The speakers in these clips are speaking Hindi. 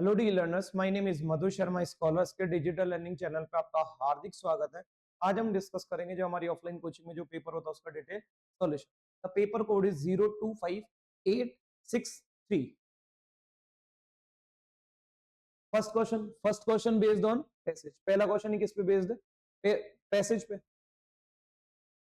Hello D learners, my name is Madhu Sharma. Scholars के डिजिटल लर्निंग चैनल पे आपका हार्दिक स्वागत है। आज हम डिस्कस करेंगे जो हमारी ऑफलाइन कोचिंग में जो पेपर होता है उसका detail solution. The paper code is 025863। First question based on passage. पहला क्वेश्चन किस पे बेस्ड है? पैसेज पे।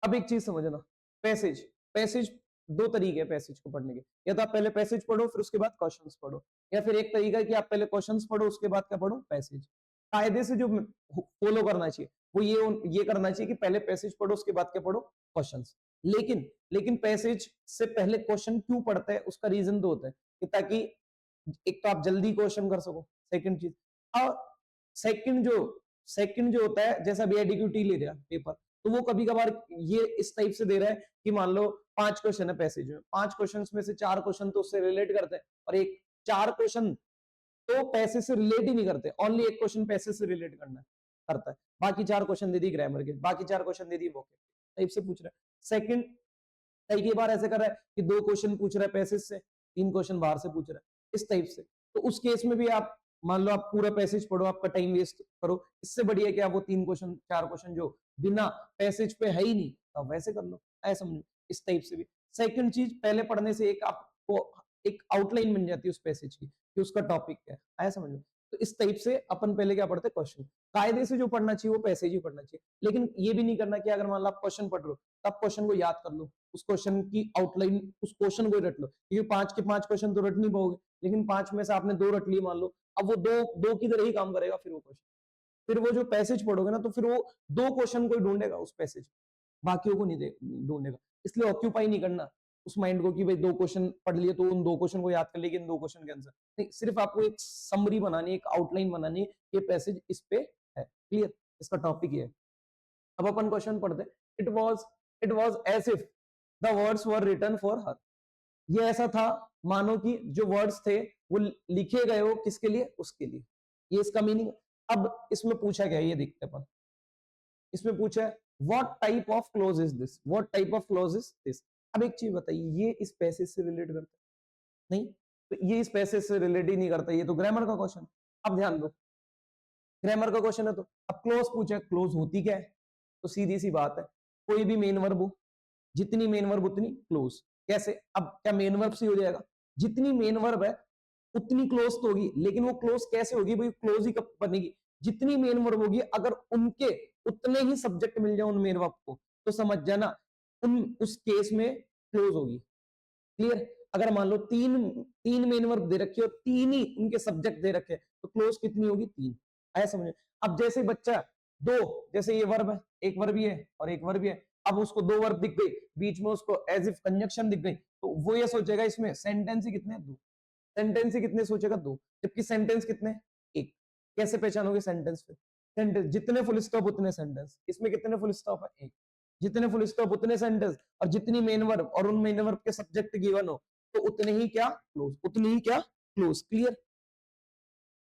अब एक चीज समझना, पैसेज पैसेज दो तरीके हैं पैसेज को पढ़ने के। या तो आप पहले पैसेज पढ़ो फिर उसके बाद क्वेश्चंस पढ़ो, या फिर एक तरीका है कि आप पहले क्वेश्चंस पढ़ो उसके बाद क्या पढ़ो, पैसेज। कायदे से जो फॉलो करना चाहिए वो ये करना चाहिए कि पहले पैसेज पढ़ो उसके बाद क्या पढ़ो, क्वेश्चंस। लेकिन पैसेज से पहले क्वेश्चन क्यों पढ़ते हैं उसका रीजन तो होता है कि ताकि एक तो आप जल्दी क्वेश्चन कर सको, सेकंड चीज। और सेकंड जो होता है, जैसा भी एडीक्यूटी ले रहा पेपर, तो वो कभी कभार ये इस टाइप से दे रहा है कि मान लो 5 क्वेश्चन है पैसेज में, 5 क्वेश्चन में से 4 क्वेश्चन तो उससे रिलेट करते हैं और एक 4 क्वेश्चन तो पैसे से रिलेट ही नहीं करते, ओनली एक क्वेश्चन पैसे से रिलेट करता है, बाकी 4 क्वेश्चन दे दी ग्रामर के, बाकी 4 क्वेश्चन दे दी वोकैब टाइप से पूछ रहा है। सेकंड, कई बार ऐसे कर रहा है कि 2 क्वेश्चन पूछ रहा है पैसेज से, 3 क्वेश्चन बाहर से पूछ रहा है, इस टाइप से। तो उस केस में भी आप मान लो आप पूरा पैसेज पढ़ो, आपका टाइम वेस्ट करो, इससे बढ़िया कि आप वो 3 क्वेश्चन 4 क्वेश्चन जो बिना पैसेज पे है ही नहीं तो वैसे कर लो, ऐसा समझो, इस टाइप से भी। सेकंड चीज, पहले पढ़ने से एक आपको एक आउटलाइन बन जाती है उस पैसेज की कि उसका टॉपिक क्या है, ऐसा समझो। तो इस टाइप से अपन पहले क्या पढ़ते, क्वेश्चन। कायदे से जो पढ़ना चाहिए वो पैसेज ही पढ़ना चाहिए, लेकिन ये भी नहीं करना कि अगर मान लो आप क्वेश्चन पढ़ रहे हो तब क्वेश्चन को याद कर लो, उस क्वेश्चन की आउटलाइन, उस क्वेश्चन को रट लो, क्योंकि 5 के 5 क्वेश्चन तो रट नहीं पाओगे, लेकिन 5 में से आपने 2 रट लिए मान लो, अब वो दो की तरह ही काम करेगा फिर वो क्वेश्चन। फिर वो जो पैसेज पढ़ोगे ना तो फिर वो 2 क्वेश्चन को ही ढूंढेगा उस पैसेज, बाकियों को नहीं ढूंढेगा। इसलिए ऑक्यूपाई नहीं करना उस माइंड को कि भाई 2 क्वेश्चन पढ़ लिए तो उन 2 क्वेश्चन को याद कर लेकिन 2 क्वेश्चन के आंसर नहीं, सिर्फ आपको एक समरी बनानी है, एक आउटलाइन बनानी है, ये पैसेज इस पे है, क्लियर, इसका टॉपिक ये है। अब अपन क्वेश्चन पढ़ते हैं। It was as if the words were written for her. ये ऐसा था मानो कि जो वर्ड्स थे वो लिखे गए हो किसके लिए, उसके लिए, ये इसका मीनिंग। अब इसमें पूछा गया, ये देखते अपन, इसमें पूछा है what type of close is this, what type of close is this. अब एक चीज बताइए, ये इस पैसेज से रिलेट करता है नहीं, तो ये इस पैसेज से रिलेट ही नहीं करता, ये तो ग्रामर का क्वेश्चन। अब ध्यान दो, ग्रामर का क्वेश्चन है तो अब क्लोज पूछा है, क्लोज होती क्या है, तो सीधी सी बात है, कोई भी मेन वर्ब हो, जितनी मेन वर्ब उतनी क्लोज। कैसे? अब क्या मेन वर्ब से हो जाएगा? जितनी मेन वर्ब है उतनी क्लोज तो होगी, लेकिन वो क्लोज कैसे होगी भाई, क्लोज ही कब बनेगी, जितनी मेन वर्ब होगी अगर उनके उतने ही सब्जेक्ट मिल जाए उन मेन वर्ब को, तो समझ जाना उस केस में क्लोज होगी, क्लियर। अगर मान लो तीन मेन वर्ब दे रखे और 3 ही उनके सब्जेक्ट दे रखे तो क्लोज कितनी होगी, 3, ऐसा समझे। अब जैसे बच्चा दो, जैसे ये वर्ब है, एक वर्ब भी है और एक वर्ब भी है, अब उसको 2 वर्ब दिख गई, बीच में उसको एज इफ कंजक्शन दिख गई, तो वो ये सोचेगा इसमें सेंटेंस ही कितने, 2 सेंटेंस ही कितने सोचेगा, 2, जबकि सेंटेंस कितने, 1। कैसे पहचानोगे सेंटेंस पे? सेंटेंस जितने फुल स्टॉप उतने सेंटेंस, इसमें कितने फुल स्टॉप है, 1, जितने फुल स्टॉप उतने सेंटेंस, और जितनी मेन वर्ब और उन मेन वर्ब के सब्जेक्ट गिवन हो तो उतने ही क्या क्लोज, उतनी ही क्या क्लोज, क्लियर।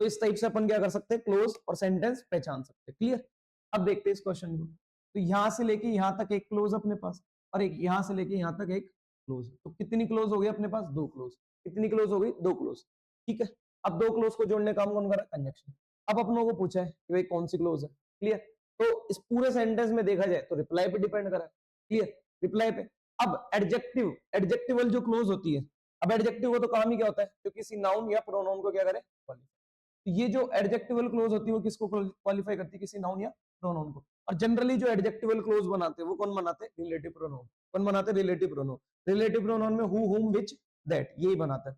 तो इस टाइप से अपन क्या कर सकते हैं, क्लोज और सेंटेंस पहचान सकते हैं, क्लियर। अब देखते हैं इस क्वेश्चन को, तो यहां से लेके यहां तक एक क्लोज अपने पास, और एक यहां से लेके यहां तक एक क्लोज, तो कितनी क्लोज हो गई अपने पास, 2 क्लोज। कितनी क्लोज हो गई, 2 क्लोज, ठीक है। अब 2 क्लोज को जोड़ने का काम कौन कर रहा है, कंजक्शन। अब अपनों को पूछा है कि भाई कौन सी क्लोज है, क्लियर। तो इस पूरे सेंटेंस में देखा जाए तो रिप्लाई पे डिपेंड करा है, क्लियर, रिप्लाई पे। अब एडजेक्टिवल जो क्लोज होती है, अब एडजेक्टिव का तो काम ही क्या होता है, जो किसी नाउन या प्रोनाउन को क्या करे, ये जो एडजेक्टिवल क्लोज होती है वो किसको क्वालिफाई करती है, किसी नाउन या प्रोनाउन को। और जनरली जो एडजेक्टिवल क्लोज बनाते हैं वो कौन बनाते हैं, रिलेटिव प्रोनाउन। कौन बनाते हैं, रिलेटिव प्रोनाउन। रिलेटिव प्रोनाउन में हु, हुम, व्हिच, दैट, यही बनाता है।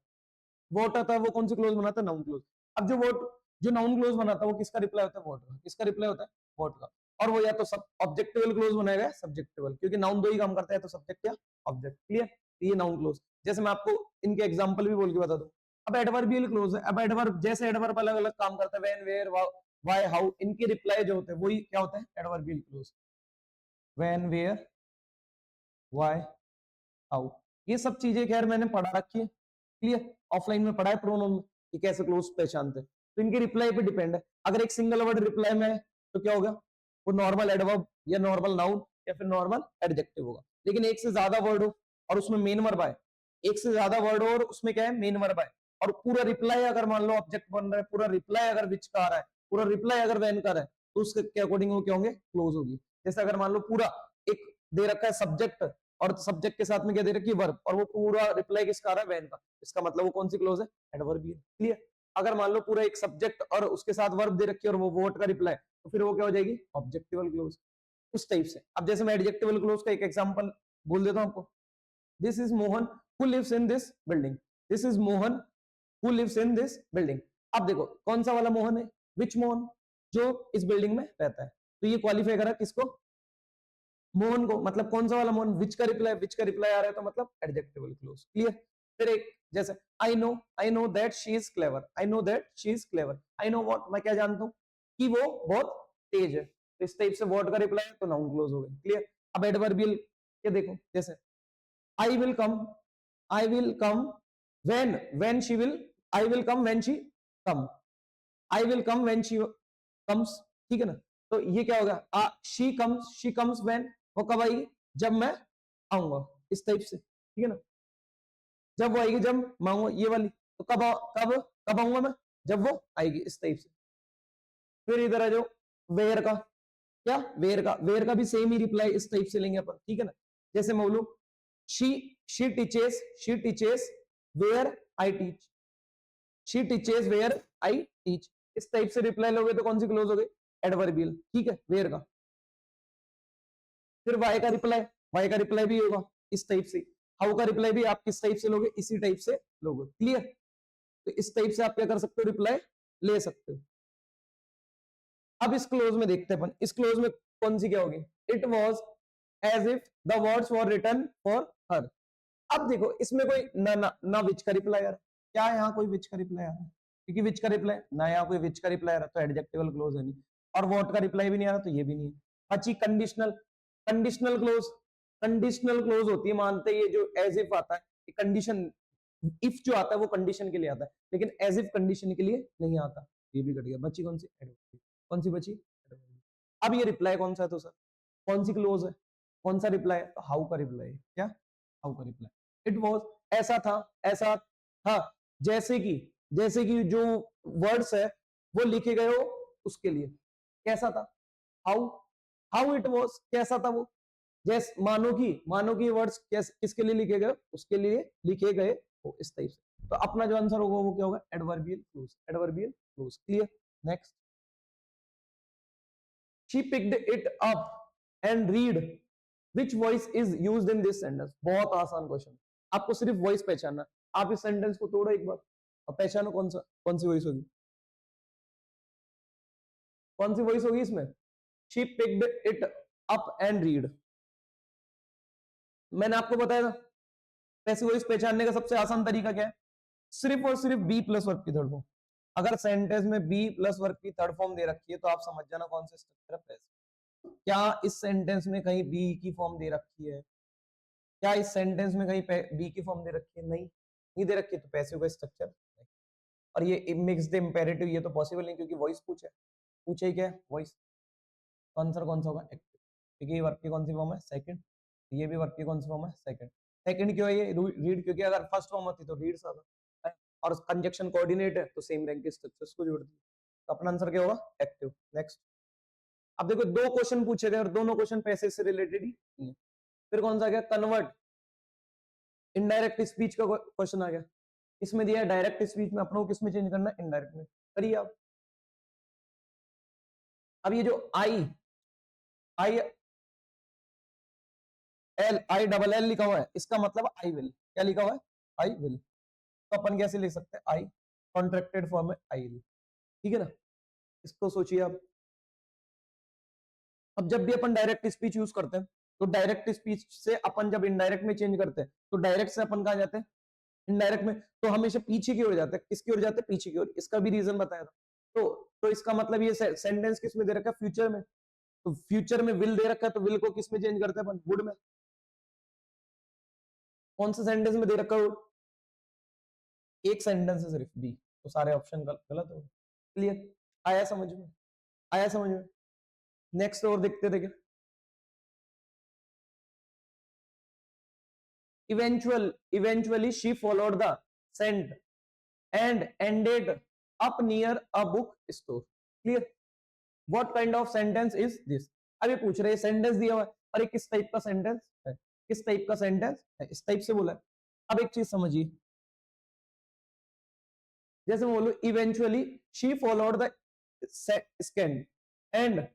व्हाट आता है वो कौन सी क्लोज बनाता है, नाउन क्लोज। अब जो व्हाट, जो नाउन क्लोज बनाता है वो किसका रिप्लाई होता है, व्हाट का। किसका रिप्लाई होता है, व्हाट का। और वो या तो सब ऑब्जेक्टिवल क्लोज बनाएगा, सब्जेक्टिवल, क्योंकि नाउन 2 ही काम करता है, तो सब्जेक्ट या ऑब्जेक्ट, क्लियर। ये नाउन क्लोज। जैसे मैं आपको इनके एग्जांपल भी बोल के बता दूं। अब एडवर्बियल क्लोज है, अब एडवर्ब, जैसे एडवर्ब अलग अलग काम करता है, व्हेन, वेयर, व्हाई, हाउ, इनके रिप्लाई जो होते हैं वही क्या होता है, adverbial clause. When, where, why, how, ये सब चीजें खैर मैंने पढ़ा रखी है, क्लियर, ऑफलाइन में पढ़ा है प्रोनाउन में कि कैसे क्लोज पहचानते हैं। तो इनके रिप्लाई पे डिपेंड है। अगर एक सिंगल वर्ड रिप्लाई में है तो क्या होगा, वो नॉर्मल एडवर्ब या नॉर्मल नाउन या फिर नॉर्मल एडजेक्टिव होगा। लेकिन एक से ज्यादा वर्ड हो और उसमें मेन वर्ब आए, एक से ज्यादा वर्ड हो और उसमें क्या है, मेन वर्ब आए, और पूरा रिप्लाई अगर मान लो ऑब्जेक्ट बन रहा है, पूरा रिप्लाई अगर विच का आ रहा है, पूरा रिप्लाई अगर वेन का रहा है, तो उसके अकॉर्डिंग वो क्या होंगे, क्लोज होगी। जैसे अगर मान लो पूरा एक दे रखा है सब्जेक्ट और सब्जेक्ट के साथ में क्या दे रखी है, वर्ब, और वो पूरा रिप्लाई किसका आ रहा है, वेन का, इसका मतलब वो कौन सी क्लोज है, एडवर्बियल। क्लियर। अगर मान लो पूरा एक सब्जेक्ट और उसके साथ वर्ब दे रखी है और वो वोट का रिप्लाई, तो फिर वो क्या हो जाएगी, ऑब्जेक्टिवल क्लोज। उस टाइप से। अब जैसे मैं एडजेक्टिवल क्लोज का एक एग्जांपल बोल देता हूं आपको, this is Mohan who lives in this building, this is Mohan who lives in this building. अब देखो कौन सा वाला मोहन है, विच मोहन, जो इस बिल्डिंग में रहता है, तो ये क्वालिफाई करा किसको, मोहन को, मतलब कौन सा वाला मोहन, विच का रिप्लाई, विच का रिप्लाई आ रहा है तो मतलब एडजेक्टिवल क्लोज। क्लियर। फिर एक जैसे I know that she is clever, I know that she is clever, I know what, मैं क्या जानता हूं कि वो बहुत तेज है, तो इस टाइप से व्हाट का रिप्लाई है तो नाउन क्लोज हो गई। क्लियर। अब एडवर्बियल ये देखो, जैसे I will come, I will come when she will, I will come when she come, I will come when she comes, ठीक है ना। तो ये क्या होगा, शी कम्स व्हेन, वो कब आएगी, जब मैं आऊंगा, इस टाइप से, ठीक है ना। जब वो आएगी, जब मांगो, ये वाली, तो कब कब आऊंगा मैं, जब वो आएगी, इस टाइप से। फिर इधर आ जाओ, वेयर का, क्या वेयर का भी सेम ही रिप्लाई इस टाइप से लेंगे अपन, ठीक है ना। जैसे मैं बोलूं she teaches where I teach, she teaches where I teach, इस टाइप से रिप्लाई लोगे तो कौन सी क्लोज हो गई, एडवर्बियल, ठीक है, वेयर का। फिर वाई का रिप्लाई भी होगा इस टाइप से। हाउ का रिप्लाई भी आप किस टाइप से लोगे, इसी टाइप से लोगे। क्लियर। तो इस टाइप से आप क्या कर सकते हो, रिप्लाई ले सकते हो। अब इस क्लोज में देखते हैं अपन, इस क्लोज में कौन सी क्या होगी, it was as if the words were written for her. अब देखो इसमें कोई ना विच का रिप्लाई आ रहा, क्या यहाँ कोई विच का रिप्लाई आ रहा है, क्योंकि विच का रिप्लाई ना, यहाँ कोई विच का रिप्लाई आ रहा तो एडजेक्टिवल क्लोज है नहीं, और वॉट का रिप्लाई भी नहीं आ रहा तो ये भी नहीं है। बची conditional, conditional close, conditional close होती है, मानते ये जो एज इफ आता है, कंडीशन, इफ जो आता है वो कंडीशन के लिए आता है, लेकिन एज इफ कंडीशन के लिए नहीं आता। ये भी कट गया। बची कौन सी, कौन सी बची, अब ये रिप्लाई कौन सा है, तो सर कौन सी क्लोज है, कौन सा रिप्लाई है, तो हाउ का रिप्लाई है। क्या, हाउ का रिप्लाई। इट वॉज, ऐसा था, जैसे कि जो वर्ड्स है वो लिखे गए हो उसके लिए, कैसा था, हाउ, हाउ इट वॉज, कैसा था वो, जैसे मानो की वर्ड्स किसके लिए लिखे गए, उसके लिए लिखे गए हो, इस टाइप से। तो अपना जो आंसर होगा वो क्या होगा, adverbial close, adverbial close. Clear. Next, she picked it up and read which voice is used in this sentence। बहुत आसान क्वेश्चन, आपको सिर्फ वॉइस पहचानना। आप इस सेंटेंस को तोड़ो एक बार और पहचानो कौन सी वॉइस होगी, कौन सी वॉइस होगी इसमें, she picked it up and read। मैंने आपको बताया था पैसिव वॉइस पहचानने का सबसे आसान तरीका क्या है, सिर्फ और सिर्फ बी प्लस वर्ब की थर्ड फॉर्म। अगर सेंटेंस में बी प्लस वर्ब की थर्ड फॉर्म दे रखी है तो आप समझ जाना कौन सा स्ट्रक्चर है पैसिव। क्या इस सेंटेंस में कहीं बी की फॉर्म दे रखी है, क्या इस सेंटेंस में कहीं बी की फॉर्म दे रखी है, नहीं दे रखी है, तो पैसिव का स्ट्रक्चर। और ये मिक्स्ड इंपेरेटिव, ये तो पॉसिबल नहीं क्योंकि वॉइस पूछे ही क्या है, वॉइस। आंसर कौन सा होगा, एक्टिव, क्योंकि ये वर्ब की कौन सी फॉर्म है, सेकंड, ये भी वर्ब की कौन सी फॉर्म है, सेकंड। सेकंड क्यों है ये, रीड, क्योंकि अगर फर्स्ट फॉर्म होती तो रीड्स आता, और कंजक्शन कोऑर्डिनेट है तो सेम रैंक के स्ट्रक्चर्स को जोड़ दिया, तो अपना आंसर क्या होगा, एक्टिव। नेक्स्ट, अब देखो दो क्वेश्चन पूछे गए और दोनों क्वेश्चन पैसे से रिलेटेड ही है। फिर कौन सा गया, कन्वर्ट, इनडायरेक्ट स्पीच का क्वेश्चन आ गया। इसमें दिया है डायरेक्ट स्पीच में अपनों किस में चेंज करना है, इनडायरेक्ट में, करिए आप। अब ये जो आई आई आई डबल एल लिखा हुआ है, इसका मतलब आई विल, क्या लिखा हुआ है, आई विल। तो अपन कैसे लिख सकते हैं, आई कॉन्ट्रैक्टेड फॉर्म है, आई विल, ठीक है ना। इसको सोचिए आप। अब जब भी अपन डायरेक्ट स्पीच यूज करते हैं तो डायरेक्ट स्पीच से अपन जब इनडायरेक्ट में चेंज करते हैं तो डायरेक्ट से अपन कहा जाते हैं, इनडायरेक्ट में, तो हमेशा पीछे की ओर जाते हैं, किसकी ओर जाते हैं, पीछे की ओर। इसका भी रीजन बताया था। तो इसका मतलब ये सेंटेंस किस में दे रखा है, फ्यूचर में, तो फ्यूचर में विल दे रखा है तो विल को किस में चेंज करते हैं अपन, वुड में। कौन सा सेंटेंस में दे रखा है, एक सेंटेंस है सिर्फ बी, तो सारे ऑप्शन गलत हो। क्लियर, आया समझ में, आया समझ में। नेक्स्ट और देखते थे क्या, eventually she followed the scent and ended up near a book store. Clear? What kind of sentence is this? अभी पूछ रहे सेंटेंस दिया हुआ है और ये किस टाइप का सेंटेंस है, किस टाइप का सेंटेंस है, इस टाइप से बोला है। अब एक चीज समझिए, जैसे मैं बोलूं eventually she followed the scan and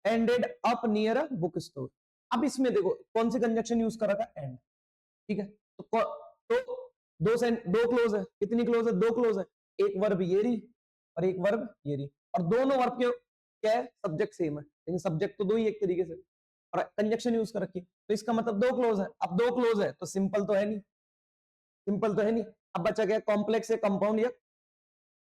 ended up near a book store. अब इसमें देखो कौन सी कंजक्शन यूज कर रखा है, एंड। ठीक है, तो दो क्लोज है, कितनी क्लोज है, दो क्लोज है, एक वर्ब ये रही और एक वर्ब ये रही, और दोनों वर्ब के क्या है, सब्जेक्ट सेम है, लेकिन सब्जेक्ट तो दो ही एक तरीके से, और कंजक्शन यूज कर रखी है, तो इसका मतलब दो क्लोज है। अब दो क्लोज है तो सिंपल तो है नहीं, सिंपल तो है नहीं। अब बचा क्या, कॉम्प्लेक्स है, कंपाउंड या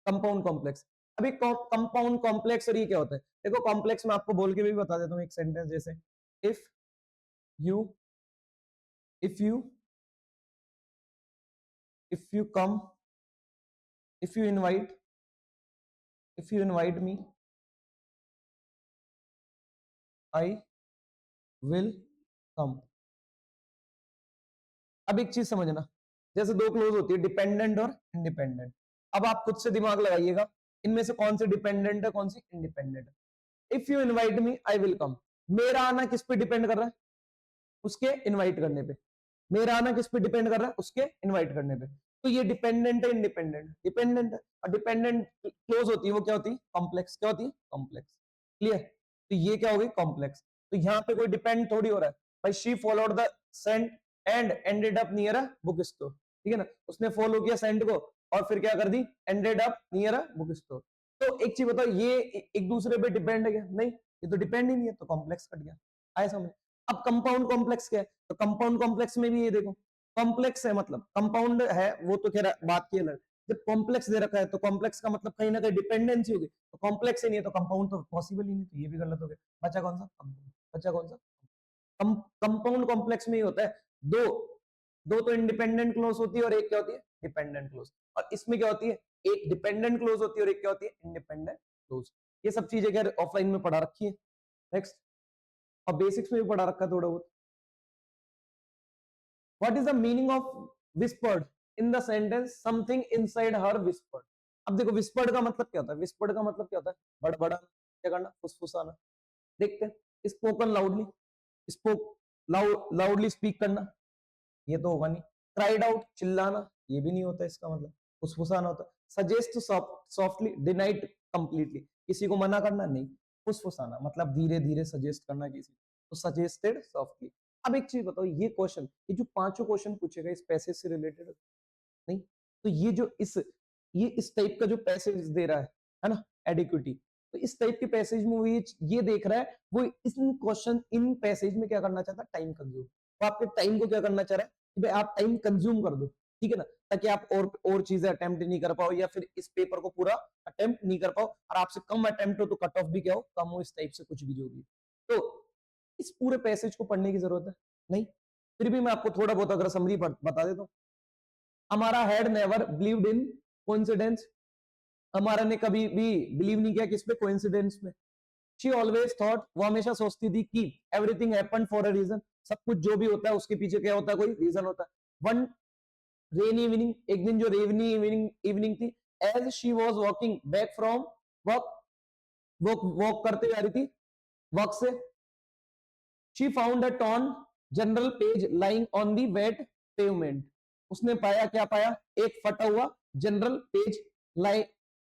कंपाउंड कॉम्प्लेक्स। अभी कंपाउंड कॉम्प्लेक्स और ये क्या होता है, देखो कॉम्प्लेक्स में आपको बोल के भी बता देता हूँ एक सेंटेंस, जैसे if you if you if you come if you invite me I will come। अब एक चीज समझना, जैसे दो क्लोज होती है, डिपेंडेंट और इंडिपेंडेंट। अब आप खुद से दिमाग लगाइएगा, इनमें से कौन सी डिपेंडेंट है, कौन सी इंडिपेंडेंट है। If you invite me I will come, मेरा आना किस पे डिपेंड कर रहा है, उसके इनवाइट करने पे। मेरा आना किस पे डिपेंड कर रहा है, उसके इनवाइट करने पे। तो ये डिपेंडेंट है, इंडिपेंडेंट, डिपेंडेंट है। और डिपेंडेंट क्लोज होती है, वो क्या होती है, कॉम्प्लेक्स। क्या होती है, कॉम्प्लेक्स। क्लियर? तो ये क्या होगी, कॉम्प्लेक्स। तो यहाँ पे कोई डिपेंड थोड़ी हो रहा है भाई, she followed the scent and ended up near a book store. ठीक है ना, उसने फॉलो किया सेंट को और फिर क्या कर दी, ended up near a book store. तो एक चीज बताओ, ये एक दूसरे पे डिपेंड है क्या, नहीं, ये तो डिपेंड ही नहीं है, तो कॉम्प्लेक्स कट गया। आए समझ? अब कंपाउंड कॉम्प्लेक्स क्या है, तो कंपाउंड कॉम्प्लेक्स में भी ये देखो, कॉम्प्लेक्स है मतलब कंपाउंड है, वो तो खैर बात की अलग। जब कॉम्प्लेक्स दे रखा है तो कॉम्प्लेक्स का मतलब कहीं ना कहीं डिपेंडेंसी होगी, तो कॉम्प्लेक्स ही नहीं है तो कंपाउंड तो पॉसिबल ही नहीं, तो ये भी गलत हो गया। बचा कौन सा, बचा कौन सा, कंपाउंड कॉम्प्लेक्स में ही होता है, दो दो तो इंडिपेंडेंट क्लोज होती है और एक क्या होती है, डिपेंडेंट क्लोज। और इसमें क्या होती है, एक डिपेंडेंट क्लोज होती है और एक क्या होती है, इंडिपेंडेंट क्लोज। ये सब चीजें क्या ऑफलाइन में पढ़ा रखी है। नेक्स्ट, और बेसिक्स में भी पढ़ा रखा है थोड़ा बहुत। What is the meaning of whispered in the sentence something inside her whispered? अब देखो whispered का मतलब क्या होता है, whispered का मतलब क्या होता है, बड़बड़ाना, क्या करना, फुसफुसाना। देखते हैं, spoken loudly, spoke loudly speak करना, ये तो होगा नहीं। क्राइड आउट, चिल्लाना, ये भी नहीं होता, इसका मतलब फुसफुसाना होता है। सजेस्ट सॉफ्टली, डिनाइट कंप्लीटली, किसी को मना करना नहीं, फुसफुसाना मतलब धीरे धीरे सजेस्ट करना किसी, तो सजेस्टेड सॉफ्टली। अब एक चीज बताओ, ये क्वेश्चन, ये जो पांचों क्वेश्चन पूछेगा इस पैसेज से रिलेटेड नहीं, तो ये इस टाइप का जो पैसेज दे रहा है ना, एडिक्विटी, तो इस टाइप के पैसेज में वो ये देख रहा है, वो इस क्वेश्चन इन पैसेज में क्या करना चाहता है, टाइम कंज्यूम। वो आपके टाइम को क्या करना चाह रहा है कि भाई आप टाइम कंज्यूम कर दो, ठीक है ना, ताकि आप और चीजें अटेम्प्ट नहीं कर पाओ, या फिर इस पेपर को पूरा अटेम्प्ट नहीं कर पाओ, और आपसे कम अटेम्प्ट हो तो कट ऑफ भी क्या हो, कम हो, इस टाइप से कुछ भी जो भी। तो इस पूरे पैसेज को पढ़ने की जरूरत है नहीं, फिर भी मैं आपको थोड़ा बहुत अगर समरी बता देता हूं। हमारा head never believed in coincidence, हमारा ने कभी भी बिलीव नहीं किया किस पे, कोइंसिडेंस में। शी ऑलवेज थॉट, वो हमेशा सोचती थी कि everything happened for a reason, सब कुछ जो भी होता है उसके पीछे क्या होता है, कोई रीजन होता है। वन रेनी इवनिंग, एक दिन जो रेनी इवनिंग थी, as she was walking back from work, walk करते जा रही थी वर्क से, she found a torn journal page lying on the wet pavement, उसने पाया, क्या पाया, एक फटा हुआ journal page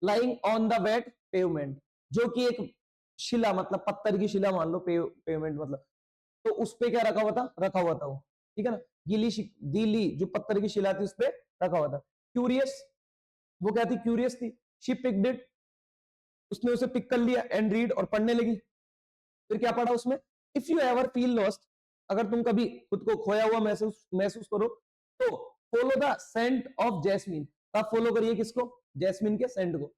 lying on the wet pavement, जो कि एक शिला मतलब पत्थर की शिला मान लो, पेवमेंट मतलब, तो उस पे क्या रखा हुआ था वो, ठीक है ना, गीली जो पत्थर की शिला थी उस पे रखा हुआ था। क्यूरियस, वो क्या थी, क्यूरियस थी, शी पिक्ड इट, उसने उसे पिक कर लिया, एंड रीड, और पढ़ने लगी। फिर क्या पढ़ा उसमें, if you ever feel lost, अगर तुम कभी खुद को खोया हुआ महसूस करो, तो follow the scent of jasmine, आप फॉलो करिए किसको, जैस्मिन के सेंट को।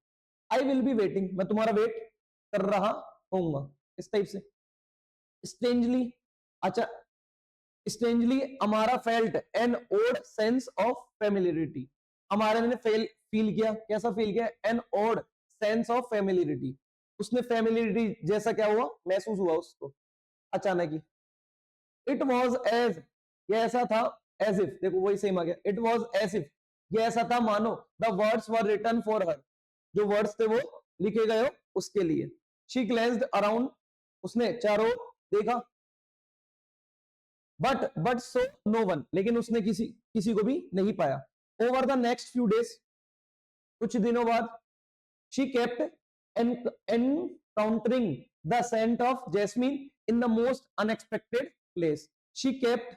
आई विल बी वेटिंग, मैं तुम्हारा वेट कर रहा होऊंगा, इस टाइप से। स्ट्रेंजली, अच्छा, स्ट्रेंजली हमारा felt an odd sense of familiarity, हमारे ने फील किया, कैसा फील किया, an odd sense of familiarity, उसने फेमिलियरिटी जैसा क्या हुआ, महसूस हुआ उसको अचानक ही। इट वॉज एज, ये ऐसा था, एज इफ, देखो वही सेम आ गया, इट वॉज एज इफ, ये ऐसा था मानो the words were written for her, जो वर्ड्स थे वो लिखे गए हो उसके लिए। शी ग्लेंस्ड अराउंड, उसने चारों देखा, बट सो नो वन, लेकिन उसने किसी को भी नहीं पाया। Over the next few days, कुछ दिनों बाद, she kept encountering the scent of jasmine in the most unexpected place. She kept,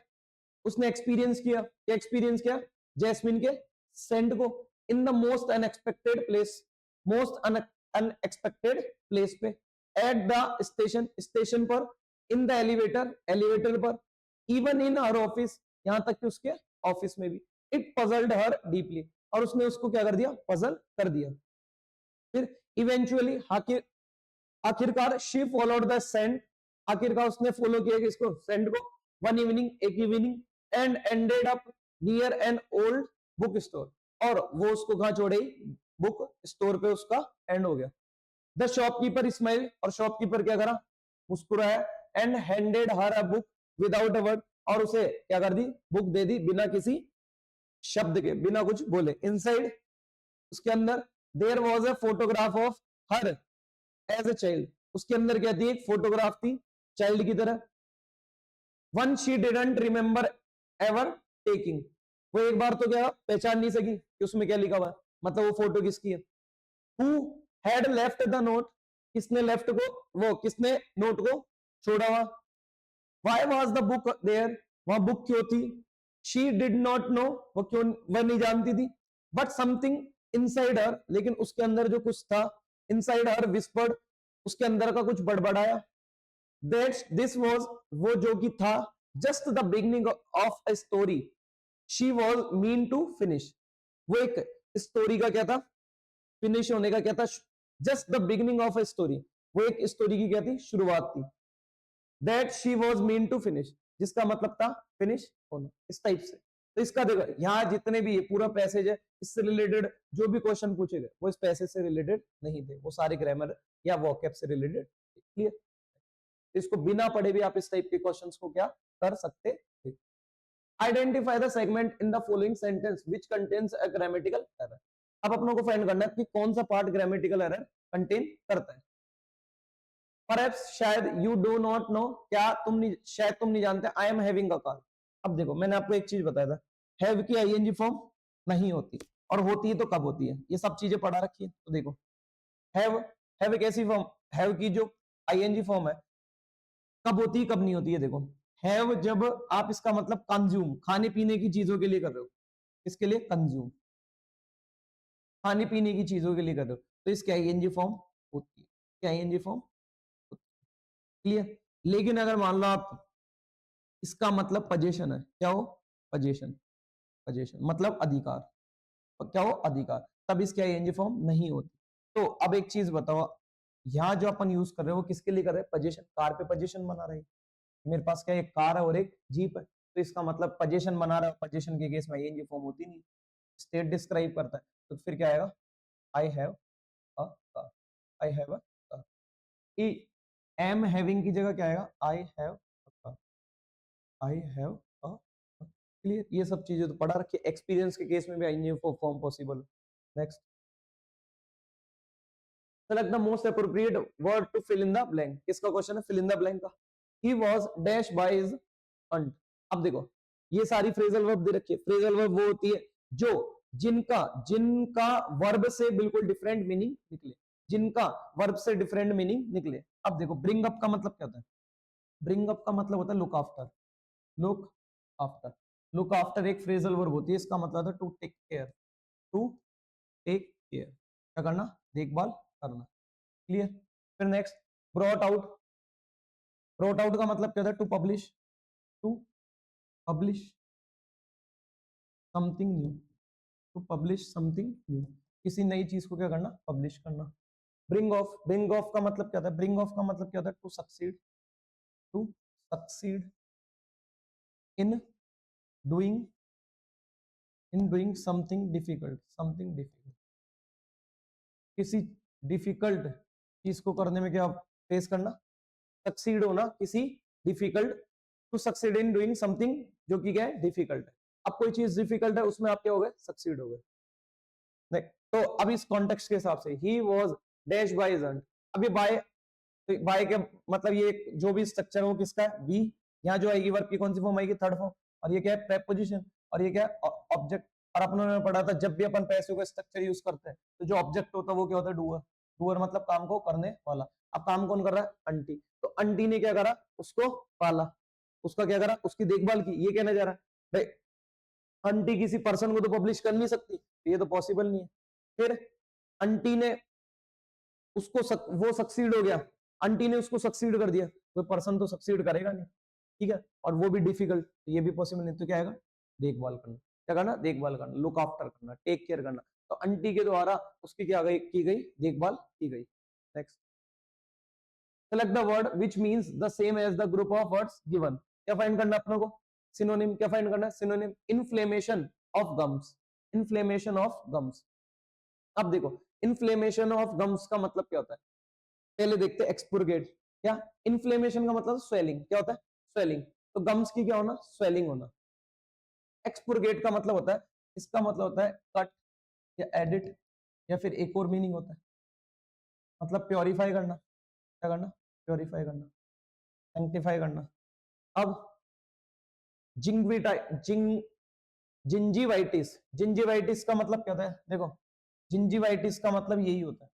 उसने एक्सपीरियंस किया, क्या एक्सपीरियंस किया, जैस्मिन के सेंट को in the most unexpected place, most unexpected place पे, एट द स्टेशन, स्टेशन पर, इन द एलिवेटर, एलिवेटर पर, इवन इन हर ऑफिस, यहां तक कि उसके ऑफिस में भी। इट पजल्ड हर डीपली, और उसने उसको क्या कर दिया, पजल कर दिया। फिर इवेंचुअली, आखिरकार, शी फॉलोड द सेंट, आखिरकार उसने फॉलो किया किसको, सेंट को, वन इवनिंग, एक evening, and ended up near an old book store, और वो उसको कहां छोड़े, बुक स्टोर पे उसका एंड हो गया। द शॉपकीपर स्माइल, और शॉपकीपर क्या करा, मुस्कुराया, and handed her a book without a word, और उसे क्या कर दी, बुक दे दी बिना किसी शब्द के, बिना कुछ बोले। इनसाइड, उसके अंदर, there was a photograph of her as a child, उसके अंदर क्या थी, एक फोटोग्राफ थी चाइल्ड की तरह। One she didn't remember ever taking, वो एक बार तो क्या पहचान नहीं सकी कि उसमें क्या लिखा हुआ है, मतलब वो फोटो किसकी है। Who had left the note, किसने लेफ्ट को, वो किसने नोट को छोड़ा हुआ। Why was the book there, वहां बुक क्यों थी। शी डिड नॉट नो, वो क्यों, वह नहीं जानती थी। बट समथिंग इनसाइड हर, लेकिन उसके अंदर जो कुछ था, इनसाइड हर विस्पर्ड, उसके अंदर का कुछ बड़बड़ाया, दैट दिस वाज, वो जो कि था, just the beginning of a story she was meant to finish, वो एक स्टोरी का क्या था, फिनिश होने का क्या था, just the beginning of a story, वो एक स्टोरी की क्या थी, शुरुआत थी। That she was meant to finish, जिसका मतलब था फिनिश होना, इस टाइप से। तो इसका देखो, यहाँ जितने भी ये पूरा पैसेज है, इससे रिलेटेड जो भी क्वेश्चन पूछे गए वो इस पैसेज से रिलेटेड नहीं थे, वो सारे ग्रामर या वोकैब से रिलेटेड। क्लियर, इसको बिना पढ़े भी आप इस टाइप के क्वेश्चंस को क्या कर सकते थे। Identify the segment in the following sentence which contains a grammatical error. अब अपनों को फाइंड करना है कि कौन सा पार्ट ग्रामेटिकल एरर कंटेन करता है। Perhaps, शायद, you do not know, क्या तुम नहीं, शायद तुम नहीं जानते, I am having a car। अब देखो, मैंने आपको एक चीज बताया था, हैव की आईएनजी फॉर्म नहीं होती, और होती है तो कब होती है, ये सब चीजें पढ़ा रखी है। तो देखो, हैव एक ऐसी फॉर्म, हैव की जो आईएनजी फॉर्म है, कब होती है कब नहीं होती है। देखो, हैव जब आप इसका मतलब कंज्यूम, खाने पीने की चीजों के लिए कर रहे हो, इसके लिए कंज्यूम, खाने पीने की चीजों के लिए कर रहे हो, तो इसकी आईएनजी फॉर्म होती है, क्या आईएनजी फॉर्म। क्लियर, लेकिन अगर मान लो आप इसका मतलब पोजीशन है, क्या हो, पोजीशन, पोजीशन मतलब अधिकार, क्या हो, अधिकार, तब इसकी आईएनजी फॉर्म नहीं होती। तो अब एक चीज बताओ, यहां जो अपन यूज कर रहे हैं वो किसके लिए कर रहे हैं, पोजीशन, कार पे पोजीशन बना रहे हैं। मेरे पास क्या, एक कार है और एक जीप है, तो इसका मतलब पोजीशन बना रहा है, पोजीशन के केस में आईएनजी फॉर्म होती नहीं, स्टेट डिस्क्राइब करता है, तो फिर क्या आएगा, I have a car, I have a car. Am having की जगह क्या आएगा, I have a car, I have a. Clear, ये सब चीजें तो पढ़ा रखी है, एक्सपीरियंस के केस में भी ING form possible. Next, select the most appropriate word to fill in the blank. किसका क्वेश्चन है, फिल इन द ब्लैंक का। He was dash by his aunt. अब देखो, ये सारी फ्रेजल वर्ब दे रखी है, फ्रेजल वर्ब वो होती है जो जिनका जिनका वर्ब से बिल्कुल डिफरेंट मीनिंग निकले, जिनका वर्ब से डिफरेंट मीनिंग निकले। अब देखो, ब्रिंग अप का मतलब क्या होता है, ब्रिंग अप का मतलब होता है look after, look after, look after एक फ्रेजल वर्ब होती है, इसका मतलब है to take care, to take care, क्या करना, देखभाल करना। क्लियर, फिर next, brought out, brought out का मतलब क्या होता है, to publish, to publish something new, to publish something new, किसी नई चीज को क्या करना, पब्लिश करना। ब्रिंग ऑफ, ब्रिंग ऑफ का मतलब क्या होता है, ब्रिंग ऑफ का मतलब क्या होता है, to succeed, to succeed in doing, in doing something difficult, something difficult, किसी डिफिकल्ट चीज को करने में क्या फेस करना, सक्सीड होना किसी difficult, to succeed in doing something जो कि क्या है, डिफिकल्ट है। अब कोई चीज डिफिकल्ट है उसमें आप क्या हो गए, सक्सीड हो गए। नहीं, तो अब इस कॉन्टेक्स्ट के हिसाब से ही was dash by his aunt, अब ये बाय के मतलब ये जो भी स्ट्रक्चर हो किसका है, बी। यहाँ जो आएगी वर्ब की कौन सी फॉर्म आएगी, थर्ड फॉर्म। और ये क्या है, प्रेपोजिशन। और ये क्या है, ऑब्जेक्ट। और अपनों ने पढ़ा था जब भी अपन पैसिव का स्ट्रक्चर यूज करते हैं तो जो ऑब्जेक्ट होता है वो क्या होता है, डूअर। डूअर मतलब काम को करने वाला। अब काम कौन कर रहा है, आंटी। तो आंटी ने क्या करा, उसको पाला। उसका क्या करा, उसकी देखभाल की। ये कहना जा रहा है भाई आंटी किसी पर्सन को तो पब्लिश कर नहीं सकती, ये तो पॉसिबल नहीं है। फिर आंटी ने उसको वो सक्सीड हो गया, आंटी ने उसको सक्सीड कर दिया। कोई पर्सन तो सक्सीड करेगा नहीं, ठीक है, और वो भी डिफिकल्ट, ये भी पॉसिबल नहीं। तो क्या आएगा, देखभाल करना। क्या करना, देखभाल करना, लुक आफ्टर करना, टेक केयर करना। तो आंटी के द्वारा उसकी क्या गई, की गई देखभाल की गई। Next, select the word which means the same as the group of words given. क्या फाइंड करना अपने को, सिनोनिम। क्या फाइंड करना है, synonym. Inflammation of gums, inflammation of gums. अब देखो इन्फ्लेमेशन ऑफ गम्स का मतलब क्या होता है, पहले देखते हैं एक्सपुरगेट। क्या, इन्फ्लेमेशन का मतलब स्वेलिंग। क्या होता है, स्वेलिंग। तो गम्स की क्या होना, स्वेलिंग होना। एक्सपुरगेट का मतलब होता है, इसका मतलब होता है कट या एडिट, या फिर एक और मीनिंग होता है मतलब प्योरीफाई करना। क्या करना, प्योरीफाई करना, सैंक्टिफाई करना। अब जिंगविटाइ जिंग जिंजीवाइटिस, जिंजीवाइटिस का मतलब क्या होता है, देखो जिंजीवाइटिस का मतलब यही होता है,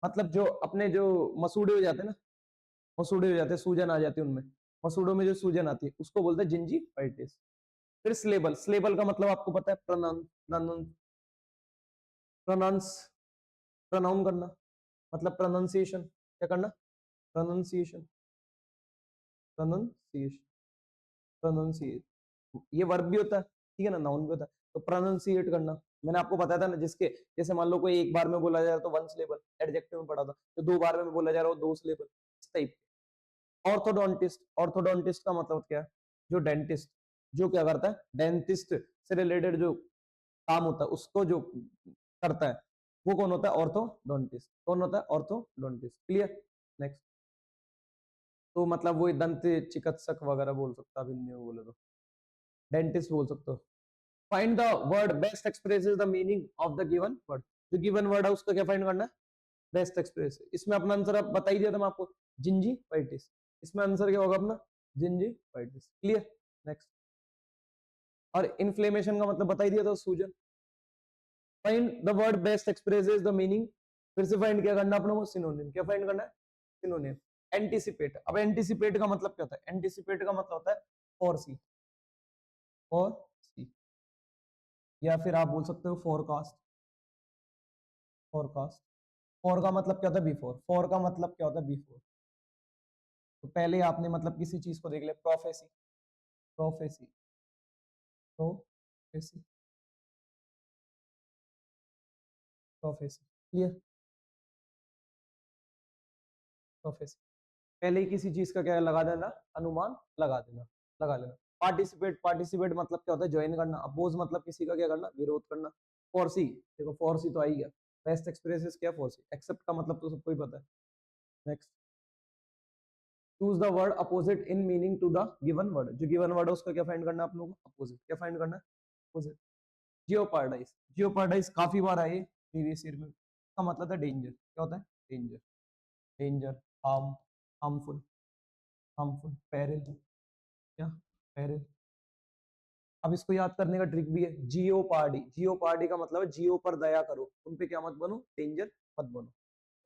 मतलब जो अपने जो मसूड़े हो जाते हैं ना, मसूड़े हो जाते हैं, सूजन आ जाती है उनमें, मसूड़ों में जो सूजन आती है उसको बोलते हैं जिंजीवाइटिस। फिर स्लेबल, स्लेबल का मतलब आपको पता है, प्रोनाउंस, प्रोनाउन करना, मतलब प्रोनाउंसिएशन। क्या करना, प्रोनाउंसिएशन, प्रोनाउंसिएशन, प्रोनाउंसिएट। ये वर्ब भी होता है, ठीक है ना, नाउन भी होता है। तो प्रोनाउंसिएट करना, मैंने आपको बताया था ना, जिसके जैसे मान लो कोई एक बार में बोला जा रहा है तो वन सिलेबल, एडजेक्टिव में पढ़ा था। तो दो बार में बोला जा रहा है दो सिलेबल, इस टाइप। ऑर्थोडोंटिस्ट, ऑर्थोडोंटिस्ट का मतलब क्या है, जो डेंटिस्ट, जो क्या करता है, डेंटिस्ट से रिलेटेड जो काम होता है उसको जो करता है वो कौन होता है, ऑर्थोडोंटिस्ट। कौन होता है, ऑर्थोडोंटिस्ट। क्लियर। नेक्स्ट, तो मतलब वो दंत चिकित्सक वगैरह बोल सकता है, हिंदी में बोले तो डेंटिस्ट बोल सकते हो। Find the word best expresses the meaning of the given word. जो गिवन वर्ड है उसका क्या फाइंड करना है, बेस्ट एक्सप्रेस। इसमें अपना आंसर अब बता ही दिया था मैं आपको, जिंजीवाइटिस। इसमें आंसर क्या होगा अपना, जिंजीवाइटिस। क्लियर। नेक्स्ट, और इन्फ्लेमेशन का मतलब बता ही दिया था, सूजन। Find the word best expresses the meaning. फिर से फाइंड क्या करना अपना, वो सिनोनिम। क्या फाइंड करना है, सिनोनिम। एंटीसिपेट, अब एंटीसिपेट का मतलब क्या होता है, एंटीसिपेट का मतलब होता है फोरसी, फोरसी, या फिर आप बोल सकते हो फोरकास्ट, फोरकास्ट। फॉर का मतलब क्या होता है, बिफोर। फॉर का मतलब क्या होता है, बिफोर। तो पहले आपने मतलब किसी चीज को देख लिया, prophecy, prophecy, prophecy, prophecy. Clear, prophecy. पहले ही किसी चीज का क्या लगा देना, अनुमान लगा देना, लगा लेना। पार्टिसिपेट, पार्टिसिपेट मतलब क्या होता है, ज्वाइन करना। अपोज मतलब किसी का क्या करना, विरोध करना। फोर्सी, देखो फोर्सी तो आई गया। बेस्ट एक्सप्रेसेस क्या, फोर्सी। एक्सेप्ट का मतलब तो सबको ही पता है। Next, choose the word opposite in meaning to the given word. जो गिवन वर्ड है उसका क्या फाइंड करना है आप लोगों को, अपोजिट। क्या फाइंड करना है, अपोजिट। जियोपार्डाइज, जियोपार्डाइज काफी बार आए प्रीवियस ईयर में। का मतलब है डेंजर। क्या होता है, danger, danger, harm, harmful, harmful, peril. क्या, पेरिल। अब इसको याद करने का ट्रिक भी है, जियोपार्डी। जियोपार्डी का मतलब है जियो पर दया करो, उन पे क्या मत बनो, डेंजर मत बनो।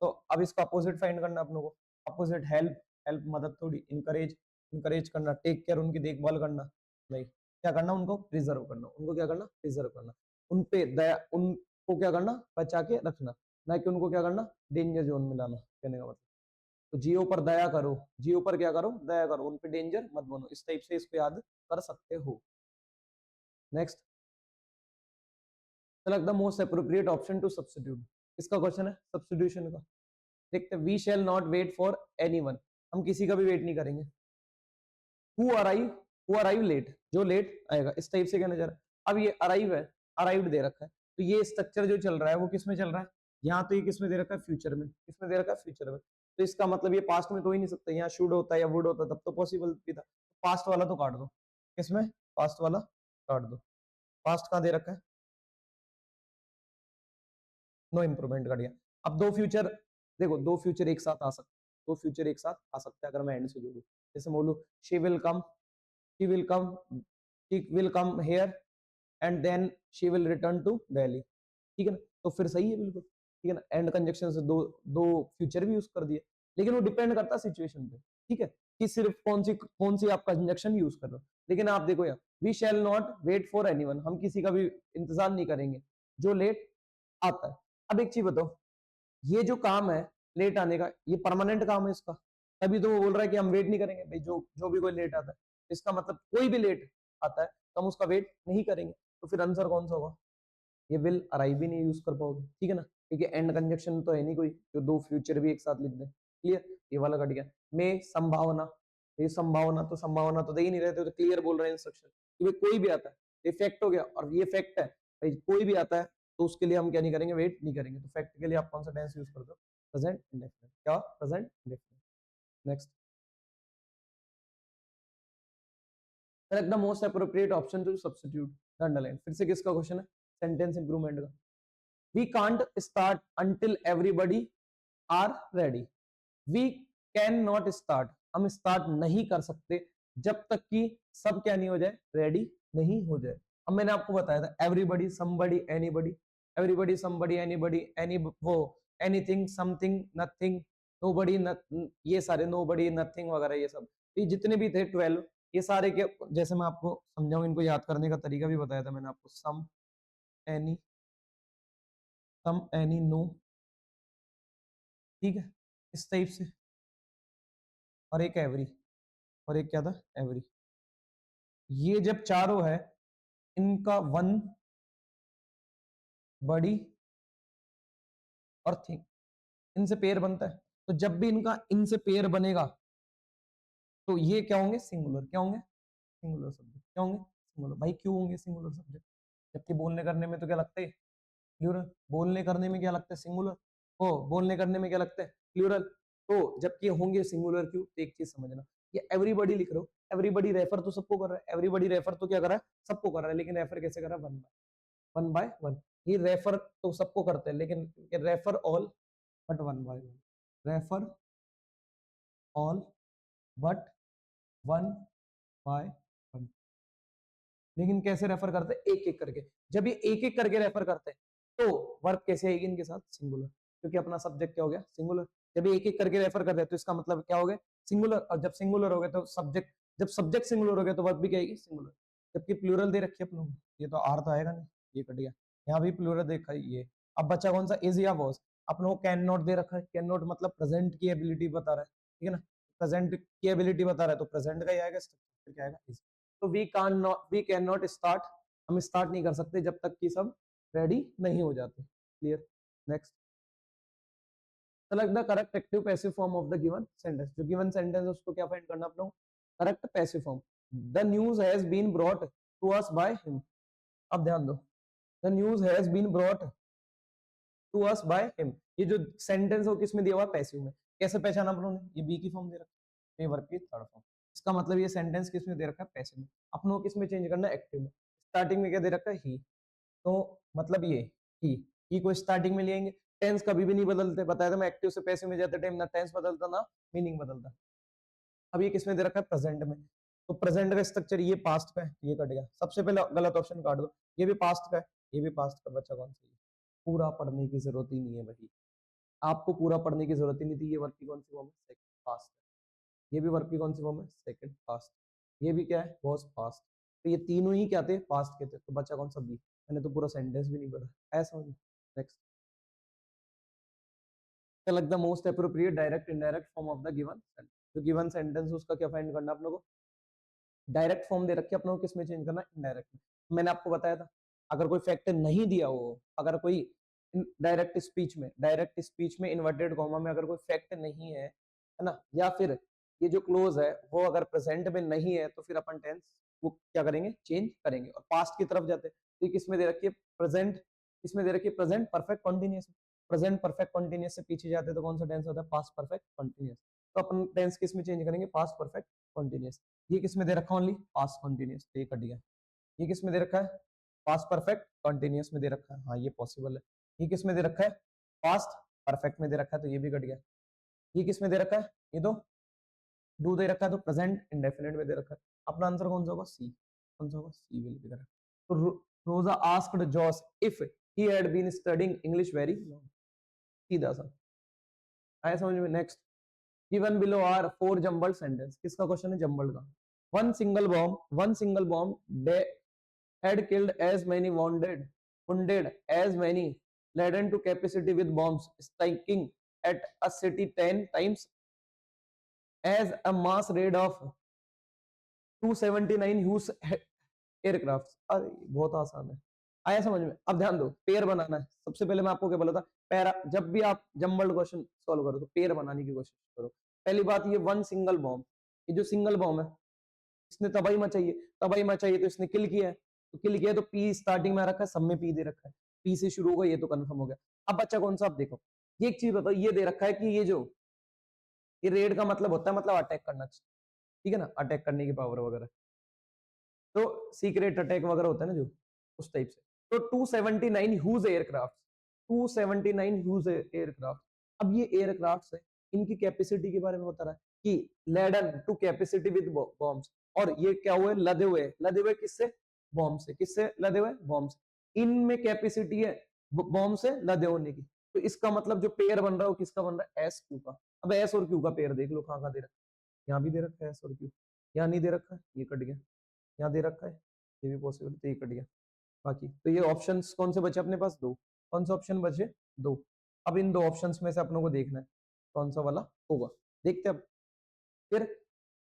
तो अब इसका अपोजिट फाइंड करना अपनों को। अपोजिट हेल्प, हेल्प मदद थोड़ी, इंकरेज, इंकरेज करना, टेक केयर उनकी देखभाल करना, नहीं क्या करना, उनको प्रिजर्व करना, उनको क्या करना, प्रिजर्व करना, उन पे दया, उनको क्या करना, बचा के रखना, ना कि उनको क्या करना, डेंजर जोन में लाना, कहने का मतलब। तो जियो पर दया करो, जियो पर क्या करो, दया करो, उन पे डेंजर मत बनो, इस टाइप से इसको याद कर सकते हो। Next, select the most appropriate option to substitute. इसका क्वेश्चन है सब्स्टिट्यूशन का। देखते हैं, we shall not wait for anyone, हम किसी का भी वेट नहीं करेंगे। हु अराइव लेट, जो लेट आएगा, इस टाइप से कहना चाह रहा है। अब ये अराइव है, अराइव्ड दे रखा है, तो ये स्ट्रक्चर जो चल रहा है वो किस में चल रहा है, यहाँ तो ये किस में दे रखा है, फ्यूचर में। किसमें दे रखा है, फ्यूचर में। तो इसका मतलब ये पास्ट में तो ही नहीं सकता, यहाँ शुड होता है या वुड होता तब तो पॉसिबल भी था। पास्ट वाला तो काट दो, किसमें, पास्ट वाला काट दो। पास्ट कहाँ दे रखा है, नो इम्प्रूवमेंट कर दिया। अब दो फ्यूचर, देखो दो फ्यूचर एक साथ आ सकते, दो फ्यूचर एक साथ आ सकते हैं अगर मैं एंड से जोड़ू। जैसे बोलूं she will come, she will come, she will come here and then she will return to Delhi, ठीक है ना, तो फिर सही है बिल्कुल, ठीक है ना, एंड कंजक्शन से दो दो फ्यूचर भी यूज कर दिए। लेकिन वो डिपेंड करता है सिचुएशन पे, ठीक है, कि सिर्फ कौन सी आप कंजक्शन यूज कर रहे हो। लेकिन आप देखो यार, we shall not wait for anyone, हम किसी का भी इंतजार नहीं करेंगे जो लेट आता है। अब एक चीज बताओ, ये जो काम है लेट आने का, ये परमानेंट काम है इसका, तभी तो वो बोल रहा है कि हम वेट नहीं करेंगे भाई, जो जो भी कोई लेट आता है, इसका मतलब कोई भी लेट आता है तो हम उसका वेट नहीं करेंगे। तो फिर आंसर कौन सा होगा, ये विल अराइव भी नहीं यूज कर पाओगे, ठीक है ना, क्योंकि एंड कंजक्शन तो है नहीं कोई जो दो फ्यूचर भी एक साथ लिख दे। क्लियर, ये वाला कट गया। मैं संभावना, ये संभावना तो दे ही नहीं रहे थे, तो क्लियर बोल रहे हैं इंस्ट्रक्शन कि भाई कोई भी आता है, ये फैक्ट हो गया, और ये फैक्ट है भाई कोई भी आता है तो उसके लिए हम क्या नहीं करेंगे, वेट नहीं करेंगे। तो फैक्ट के लिए आप कौन सा टेंस यूज करते हो, प्रेजेंट इंडेफिनिट, क्या present indefinite. Next, select the most appropriate option to substitute the underline. फिर से किसका क्वेश्चन है, सेंटेंस इंप्रूवमेंट का। We can't start until everybody are ready, we can not start, हम स्टार्ट नहीं कर सकते जब तक कि सब क्या नहीं हो जाए, रेडी नहीं हो जाए। अब मैंने आपको बताया था everybody, somebody, anybody, everybody, somebody, anybody, any वो, एनीथिंग, समथिंग, नथिंग, नोबडी, ये सारे नोबडी, नथिंग वगैरह ये सब, ये जितने भी थे 12, ये सारे के जैसे मैं आपको समझाऊं, इनको याद करने का तरीका भी बताया था मैंने आपको, सम, एनी, नो, ठीक है, इस टाइप से, और एक एवरी, और एक क्या था, एवरी। ये जब चारों है, इनका वन, बड़ी और थिंग, इनसे पेयर बनता है। तो जब भी इनका इनसे पेयर बनेगा तो ये क्या होंगे, सिंगुलर, क्या होंगे, सिंगुलर सब्जेक्ट, क्या होंगे, सिंगुलर। भाई क्यों होंगे सिंगुलर सब्जेक्ट, जबकि बोलने करने में तो क्या लगता है, प्लूरल, बोलने करने में क्या लगता है, सिंगुलर, हो बोलने करने में क्या लगता है, प्लूरल। तो जबकि होंगे सिंगुलर क्यों, तो एक चीज समझना, ये एवरीबॉडी लिख रहे हो, एवरीबॉडी रेफर तो सबको कर रहा है, एवरीबॉडी रेफर तो क्या कर रहा है, सबको कर रहा है, लेकिन रेफर कैसे कर रहा है, वन बाय वन। ये रेफर तो सबको करते हैं, लेकिन refer all but one by one, refer all but one by one. लेकिन कैसे रेफर करते हैं, एक एक करके। जब ये एक एक करके रेफर करते हैं तो वर्ब कैसे आएगी इनके साथ, सिंगुलर, क्योंकि अपना सब्जेक्ट क्या हो गया, सिंगुलर। जब ये एक एक करके रेफर कर रहे हैं तो इसका मतलब क्या हो गया, सिंगुलर। और जब सिंगुलर हो गया तो सब्जेक्ट, जब सब्जेक्ट सिंगुलर हो गया तो वर्ब भी क्या आएगी, सिंगुलर। जबकि प्लूरल दे रखी है अपनों को, ये तो आर तो आएगा नहीं, ये कट गया। यहाँ भी प्लूरल देखा है ये। अब बच्चा कौन सा, इज या वॉज। अपनों को कैन नॉट दे रखा है, कैन नॉट मतलब प्रेजेंट की एबिलिटी बता रहा है, ठीक है ना, प्रेजेंट की एबिलिटी बता रहा है तो प्रेजेंट का ही आएगा, फिर क्या आएगा, is। तो वी कैन नॉट स्टार्ट, हम स्टार्ट नहीं कर सकते जब तक कि सब रेडी नहीं हो जाते। Clear, next, select the correct active passive form of the given sentence. जो गिवन सेंटेंस है उसको क्या फाइंड करना अपना, correct passive form. The news has been brought to us by him. अब ध्यान दो, the news has been brought to us by him, ये जो सेंटेंस है वो किस में दिया हुआ है, पैसिव में। कैसे पहचाना अपनों ने, ये बी की फॉर्म दे रखा है, वर्ब की थर्ड फॉर्म। इसका मतलब ये सेंटेंस किस में दे रखा है, पैसिव में। अपनों को किस में चेंज करना है, एक्टिव में। स्टार्टिंग में क्या दे रखा है, ही, तो मतलब ये ही को स्टार्टिंग में लेंगे। टेंस कभी भी नहीं बदलते, बताया था मैं, एक्टिव से पैसिव में जाते टाइम ना टेंस बदलता ना मीनिंग बदलता। अब ये किसमें दे रखा है, प्रेजेंट में। तो प्रेजेंट का स्ट्रक्चर ये पास्ट का है, ये कट गया, सबसे पहले गलत ऑप्शन काट दो। ये भी पास्ट का है, ये भी पास्ट का, बच्चा कौन सा है, पूरा पढ़ने की जरूरत ही नहीं है भाई, आपको पूरा पढ़ने की जरूरत ही नहीं थी। ये वर्ब की कौन सी फॉर्म है, सेकंड पास्ट। ये भी वर्ब की कौन सी फॉर्म है, सेकंड पास्ट। ये भी क्या है, वाज पास्ट। तो ये तीनों ही क्या थे, पास्ट के थे। तो बच्चा कौन सा, बी। मैंने तो पूरा सेंटेंस भी नहीं पढ़ा, ऐसा। Next, select the most appropriate direct indirect form of the given sentence. जो गिवन सेंटेंस उसका क्या फाइंड करना अपने को, डायरेक्ट फॉर्म दे रखी है, अपने को किस में चेंज करना, इनडायरेक्ट में। मैंने आपको बताया था, अगर कोई फैक्ट नहीं दिया हो, अगर कोई डायरेक्ट स्पीच में इन्वर्टेड कॉमा में अगर कोई फैक्ट नहीं है ना, या फिर ये जो क्लोज है वो अगर प्रेजेंट में नहीं है, तो फिर अपन टेंस वो क्या करेंगे, चेंज करेंगे और पास्ट की तरफ जाते हैं। तो किसमें दे रखी है, प्रेजेंट, इसमें दे रखी है present perfect continuous. Present perfect continuous से पीछे जाते हैं तो कौन सा टेंस होता है, पास्ट परफेक्ट कॉन्टिन्यूस। तो अपन टेंस किस में चेंज करेंगे, पास्ट परफेक्ट कॉन्टिन्यूस। ये किस में दे रखा, ओनली पास्ट कॉन्टिन्यूस, तो ये कट गया। ये किस में दे रखा है, पास्ट परफेक्ट कंटिन्यूअस में दे रखा है, हाँ ये पॉसिबल है। ये किस में दे रखा है, पास्ट परफेक्ट में दे रखा है, तो ये भी कट गया। ये किस में दे रखा है, ये तो डू दे रखा है, तो प्रेजेंट इंडेफिनिट में दे रखा है। अपना आंसर कौन सा होगा, सी। कौन सा होगा, सी विल बी करेक्ट। तो Rosa asked Jose if he had been studying English very long. सीधा सा आया समझ में। Next, given below are four jumbled sentence. किसका क्वेश्चन है, जंबल्ड का। One single bomb had killed as many wounded as many laden to capacity with bombs striking at a city 10 times as a mass raid of 279 huge aircraft. अरे बहुत आसान है, आया समझ में। अब ध्यान दो, पेयर बनाना है। सबसे पहले मैं आपको क्या बोला था, पैरा, जब भी आप जंबल्ड क्वेश्चन सॉल्व करो तो पेयर बनाने की कोशिश करो। पहली बात, ये वन सिंगल बॉम्ब, ये जो सिंगल बॉम्ब है इसने तबाही मचाई है, तो इसने किल किया है, तो किल किया है तो पी स्टार्टिंग में रखा है, सब में पी दे रखा है, पी से शुरू होगा, ये तो कंफर्म हो गया। अब बच्चा कौन सा, आप देखो ये एक चीज बताओ, ये दे रखा है कि ये रेड का मतलब होता है, मतलब अटैक करना, ठीक है ना, अटैक करने की पावर वगैरह, तो सीक्रेट अटैक वगैरह होता है ना जो, उस टाइप से। तो 279 ह्यूज एयरक्राफ्ट, 279 ह्यूज एयरक्राफ्ट। अब ये एयरक्राफ्ट है, इनकी कैपेसिटी के बारे में बता रहा है कि laden to capacity with bombs, और ये क्या हुए, लदे हुए किससे, बॉम्ब से। किससे लदे हुए, बॉम्ब से। इनमें कैपेसिटी है बॉम्ब से लदे होने की, तो इसका मतलब जो पेयर बन रहा है वो किसका बन रहा है, एस क्यू का। अब एस और क्यू का पेयर देख लो, कहाँ दे रखा है, यहाँ भी दे रखा है एस और क्यू, यहाँ नहीं दे रखा है, ये कट गया, यहाँ दे रखा है, ये भी पॉसिबल, तो ये कट गया। बाकी तो ये ऑप्शंस कौन से बचे अपने पास, दो। कौन सा ऑप्शन बचे, दो। अब इन दो ऑप्शंस में से अपनों को देखना है कौन सा वाला होगा, देखते हैं अब। फिर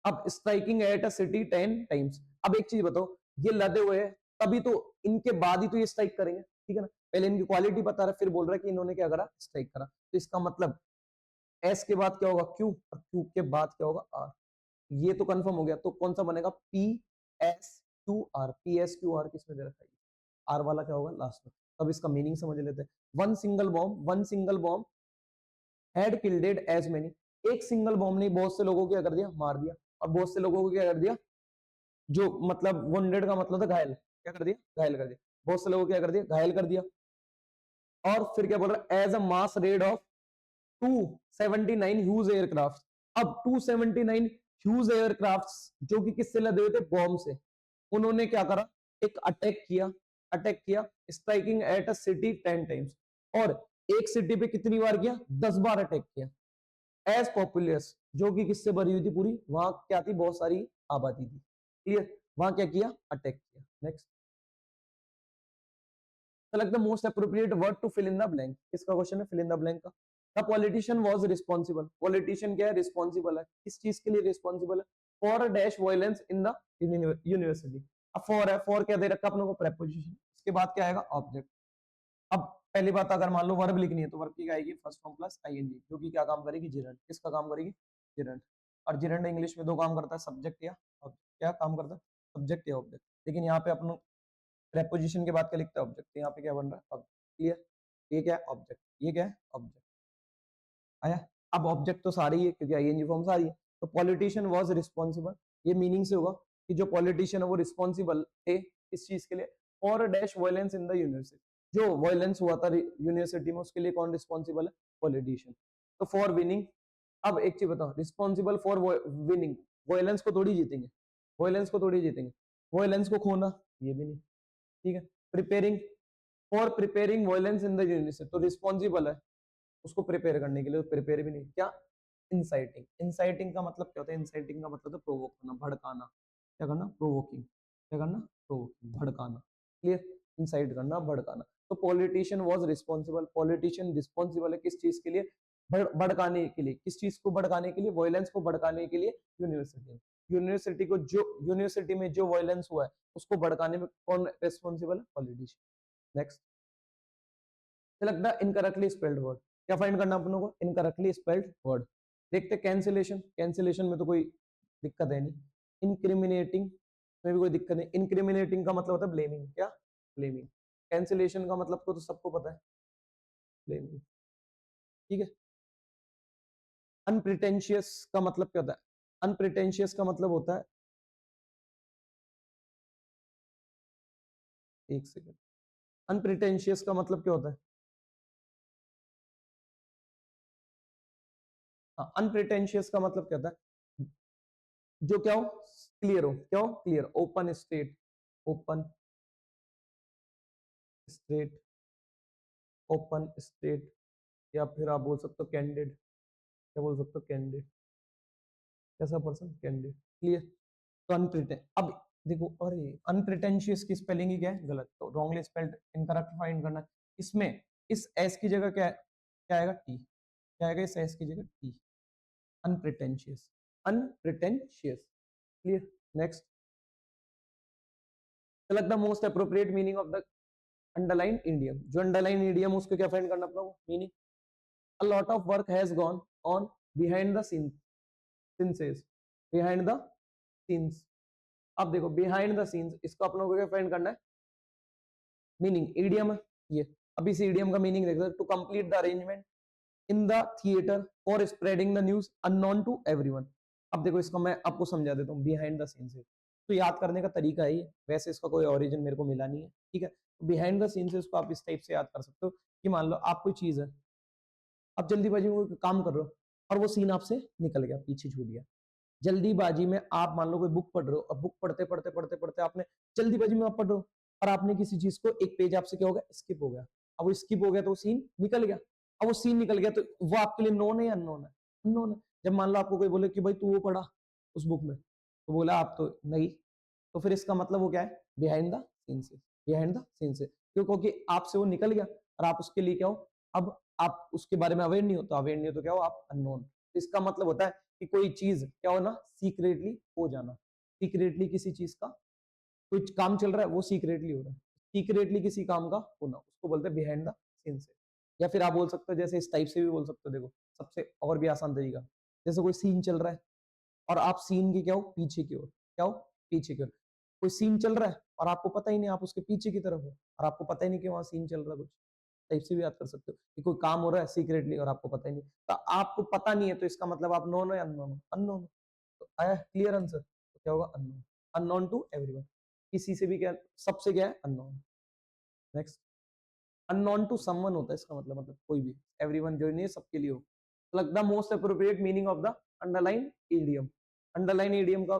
अब striking at a city 10 times. अब एक चीज बताओ, ये लदे हुए हैं, तभी तो इनके बाद ही तो ये स्ट्राइक करेंगे, ठीक है ना। पहले इनकी क्वालिटी बता रहा है, फिर बोल रहा है कि इन्होंने क्या करा, स्ट्राइक करा, तो इसका मतलब एस के बाद क्या होगा, क्यू, और क्यू के बाद क्या होगा, आर। ये तो कंफर्म हो गया, तो कौन सा बनेगा, P S Q R. P S Q R किसमें दे रखा है, आर वाला क्या होगा लास्ट में। अब इसका मीनिंग समझ लेते हैं। One single bomb had killed as many. एक सिंगल बॉम्ब ने बहुत से लोगों को क्या कर दिया, मार दिया, और बहुत से लोगों को क्या कर दिया, जो मतलब वुंडेड का मतलब था घायल, क्या कर दिया, घायल कर दिया, बहुत से लोगों को क्या कर दिया, घायल कर दिया। और फिर क्या बोल रहा है, as a mass raid of 279 huge aircraft. अब 279 ह्यूज एयरक्राफ्ट जो कि किससे लदे हुए थे, बॉम्ब से, उन्होंने क्या करा, एक अटैक किया striking at a city 10 times. और एक सिटी पे कितनी बार किया, 10 बार अटैक किया। एज पॉपुलस, जो कि किससे भरी हुई थी पूरी, वहां क्या थी, बहुत सारी आबादी थी, क्लियर। वहां क्या किया, अटैक किया। Next, select the most appropriate word to fill in the blank. किसका क्वेश्चन है, फिल इन द ब्लैंक का। The politician was responsible. Politician क्या है, रिस्पॉन्सिबल है, किस चीज के लिए रिस्पॉन्सिबल है, for dash violence in the university. अब फॉर है, फॉर क्या दे रखा अपने को, प्रेपोजिशन, इसके बाद क्या आएगा, ऑब्जेक्ट। अब पहली बात, अगर मान लो वर्ब लिखनी है तो वर्ब की आएगी फर्स्ट फॉर्म प्लस आईएनजी, जो कि क्या काम करेगी, जिरंड। किसका काम करेगी, जिरंड। और जिरंड इंग्लिश में दो काम करता है, सब्जेक्ट या ऑब्जेक्ट। क्या काम करता है, सब्जेक्ट या ऑब्जेक्ट। लेकिन यहाँ पे अपन प्रेपोजिशन के बाद क्या लिखता है, ऑब्जेक्ट। यहाँ पे क्या बन रहा है, ऑब्जेक्ट, क्लियर। ये क्या है, ऑब्जेक्ट, ये क्या है, ऑब्जेक्ट। आया। अब ऑब्जेक्ट तो सारी है क्योंकि आईएनजी फॉर्म सारी है। तो पॉलिटिशियन वाज रिस्पॉन्सिबल, ये मीनिंग से होगा कि जो पॉलिटिशियन है वो रिस्पॉन्सिबल थे इस चीज के लिए, for dash violence in the university. जो वायलेंस हुआ था यूनिवर्सिटी में उसके लिए कौन रिस्पॉन्सिबल है, पॉलिटिशियन। तो फॉर विनिंग, अब एक चीज बताओ, रिस्पॉन्सिबल फॉर विनिंग, वायलेंस को थोड़ी जीतेंगे, वायलेंस को खोना, ये भी नहीं, ठीक है। Preparing, for preparing violence in the university, तो रिस्पॉन्सिबल है उसको प्रिपेयर करने के लिए, तो प्रिपेयर भी नहीं, क्या, इंसाइटिंग का मतलब क्या होता है, इंसाइटिंग का मतलब है प्रोवोक करना, भड़काना। क्या करना, प्रोवोकिंग, क्या करना, प्रोवोकिंग, भड़काना, क्लियर। इंसाइट करना, भड़काना। तो politician was responsible, politician responsible है किस चीज के लिए, भड़काने के लिए। किस चीज को भड़काने के लिए, वायलेंस को भड़काने के लिए, यूनिवर्सिटी में जो वायलेंस हुआ है उसको भड़काने में कौन रिस्पॉन्सिबल है, politician. Next, select the incorrectly spelled word. क्या फाइंड करना अपनों को, इनकरेक्टली स्पेल्ड वर्ड। देखते कैंसिलेशन, कैंसिलेशन में तो कोई दिक्कत है नहीं। इंक्रिमिनेटिंग में भी कोई दिक्कत नहीं। इंक्रिमिनेटिंग का मतलब होता है ब्लेमिंग, क्या, ब्लेमिंग। कैंसिलेशन का मतलब तो सबको पता है, ब्लेमिंग, ठीक है। अनप्रिटेंशियस का मतलब क्या होता है, अनप्रिटेंशियस का मतलब होता है एक सेकंड, अनप्रिटेंशियस का मतलब क्या होता है? अनप्रिटेंशियस का मतलब क्या होता है? जो क्या हो, क्लियर हो, क्या हो, clear, open state, open state, open state, या फिर आप बोल सकते हो कैंडिड, क्या बोल सकते हो, कैंडिड, कैसा पर्सन, कैंडिड, क्लियर। तो अनप्रिटें, अब देखो, अरे अनप्रिटेंशियस की स्पेलिंग ही क्या है, गलत, तो रॉन्गली स्पेल्ड, इनकरेक्ट फाइंड करना है। इसमें इस एस की जगह क्या क्या आएगा, टी, क्या आएगा इस एस की जगह, T, unpretentious, unpretentious, clear. Next, select the most appropriate meaning of the underline idiom, जो अंडरलाइन इडियम उसको क्या फाइंड करना अपना, meaning, a lot of work has gone on behind the scenes, behind the scenes। अब देखो बिहाइंड द सीन्स, इसको अपनों को क्या फाइंड करना है, मीनिंग, इडियम है ये। अब इस इडियम का मीनिंग देखते हैं, to complete the arrangement in the theatre for spreading the news unknown to everyone. अब देखो इसको मैं आपको समझा देता हूँ, बिहाइंड द सीन्स है तो याद करने का तरीका है ये, वैसे इसका कोई ओरिजिन मेरे को मिला नहीं है, ठीक है। बिहाइंड द सीन्स इसको आप इस टाइप से याद कर सकते हो कि मान लो आप कोई चीज है, आप जल्दीबाजी में कोई काम कर रहे हो और वो सीन आपसे निकल गया, पीछे छूट गया, जल्दीबाजी में आप मान लो कोई बुक पढ़ रहे हो, अब बुक पढ़ते पढ़ते पढ़ते पढ़ते आपने जल्दीबाजी में आप पढ़ रहे हो और आपने किसी चीज को, एक पेज आपसे क्या हो गया, स्किप हो गया। अब वो स्किप हो गया तो वो सीन निकल गया। अब वो सीन निकल गया तो वो आपके लिए नोन है या अननोन है, अननोन है। जब मान लो आपको कोई बोले कि भाई तू वो पढ़ा उस बुक में, तो बोला आप तो नहीं, तो फिर इसका मतलब वो क्या है, behind the scenes, behind the scenes, क्यों, क्योंकि आपसे वो निकल गया और आप उसके लिए क्या हो, अब आप उसके बारे में अवेयर नहीं हो, तो अवेयर नहीं हो तो क्या हो, आप अननोन। इसका मतलब होता है कि कोई चीज क्या होना, सीक्रेटली हो जाना, सीक्रेटली किसी चीज का कुछ काम चल रहा है वो सीक्रेटली हो रहा है, सीक्रेटली किसी काम का होना, उसको बोलते हैं बिहाइंड द सीन से। या फिर आप बोल सकते हो जैसे इस टाइप से भी बोल सकते हो, देखो सबसे और भी आसान तरीका, जैसे कोई सीन चल रहा है और आप सीन के क्या हो, पीछे की ओर, क्या हो, पीछे की ओर, कोई सीन चल रहा है और आपको पता ही नहीं, आप उसके पीछे की तरफ हो और आपको पता ही नहीं कि वहां सीन चल रहा है, कुछ टाइप से भी याद कर सकते हो कि कोई काम हो रहा है सीक्रेटली और आपको पता ही नहीं, तो आपको पता नहीं है तो इसका मतलब आप नोन है, अननोन, अननोन, तो आया क्लियर आंसर, तो क्या होगा, अननोन, अननोन टू एवरीवन, किसी से भी क्या, सबसे क्या है, unknown. Next, unknown to someone होता है इसका मतलब कोई भी, एवरीवन जो नहीं है सबके लिए हो। लग the most appropriate meaning of the underline idiom, underline idiom का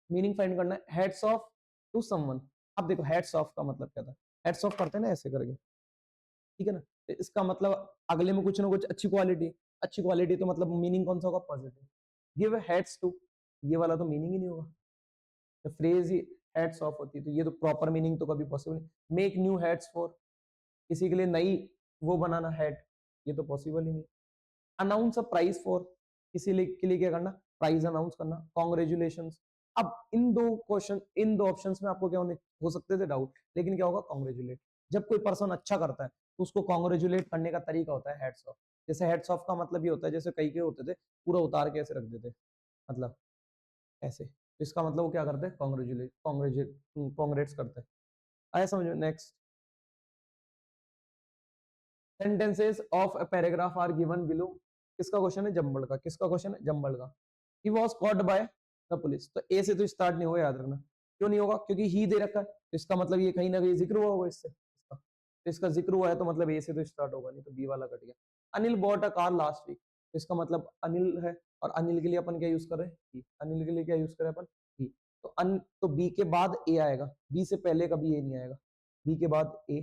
मीनिंग फाइंड करना है, हेड्स ऑफ टू समवन। अब देखो हेड्स ऑफ का मतलब क्या था, हेड्स ऑफ करते हैं ना ऐसे करके, ठीक है ना, तो इसका मतलब अगले में कुछ ना कुछ अच्छी क्वालिटी, अच्छी क्वालिटी तो मतलब मीनिंग कौन सा होगा, पॉजिटिव। गिव हेड्स टू, ये वाला तो मीनिंग ही नहीं होगा, तो फ्रेज ही हेड्स ऑफ होती है, तो ये तो प्रॉपर मीनिंग तो कभी पॉसिबल नहीं। मेक न्यू हेड्स फॉर, किसी के लिए नई वो बनाना हेड, ये तो पॉसिबल ही नहीं। अनाउंस अ प्राइज फॉर, किसी के लिए क्या करना, प्राइज अनाउंस करना। कॉन्ग्रेचुलेशन, अब इन दो क्वेश्चन, इन दो ऑप्शंस में आपको क्या होने हो सकते थे डाउट, लेकिन क्या होगा, कॉन्ग्रेचुलेट। जब कोई पर्सन अच्छा करता है तो उसको कॉन्ग्रेचुलेट करने का तरीका होता है हेड्स ऑफ। जैसे हेड्स ऑफ का मतलब ये होता है, जैसे कई के होते थे पूरा उतार के ऐसे रख देते, मतलब ऐसे, तो इसका मतलब वो क्या करते हैं, कॉन्ग्रेचुलेट, कॉन्ग्रेट्स करते हैं। आया समझ में। Next, sentences of a paragraph are given below, किसका क्वेश्चन है, जंबल का, किसका क्वेश्चन है, जंबल का। He was caught by the police, तो ए से तो स्टार्ट नहीं होगा, याद रखना, क्यों नहीं होगा, क्योंकि ही दे रखा है, तो इसका मतलब ये कहीं ना कहीं जिक्र हुआ होगा इससे, इसका तो इसका जिक्र हुआ है तो मतलब ए से तो स्टार्ट होगा नहीं, तो बी वाला कट गया। Anil bought a car last week, तो इसका मतलब अनिल है और अनिल के लिए अपन क्या यूज कर रहे हैं, ही, अनिल के लिए क्या यूज कर रहे हैं अपन, ही, तो तो बी के बाद ए आएगा, बी से पहले कभी ए नहीं आएगा, बी के बाद ए,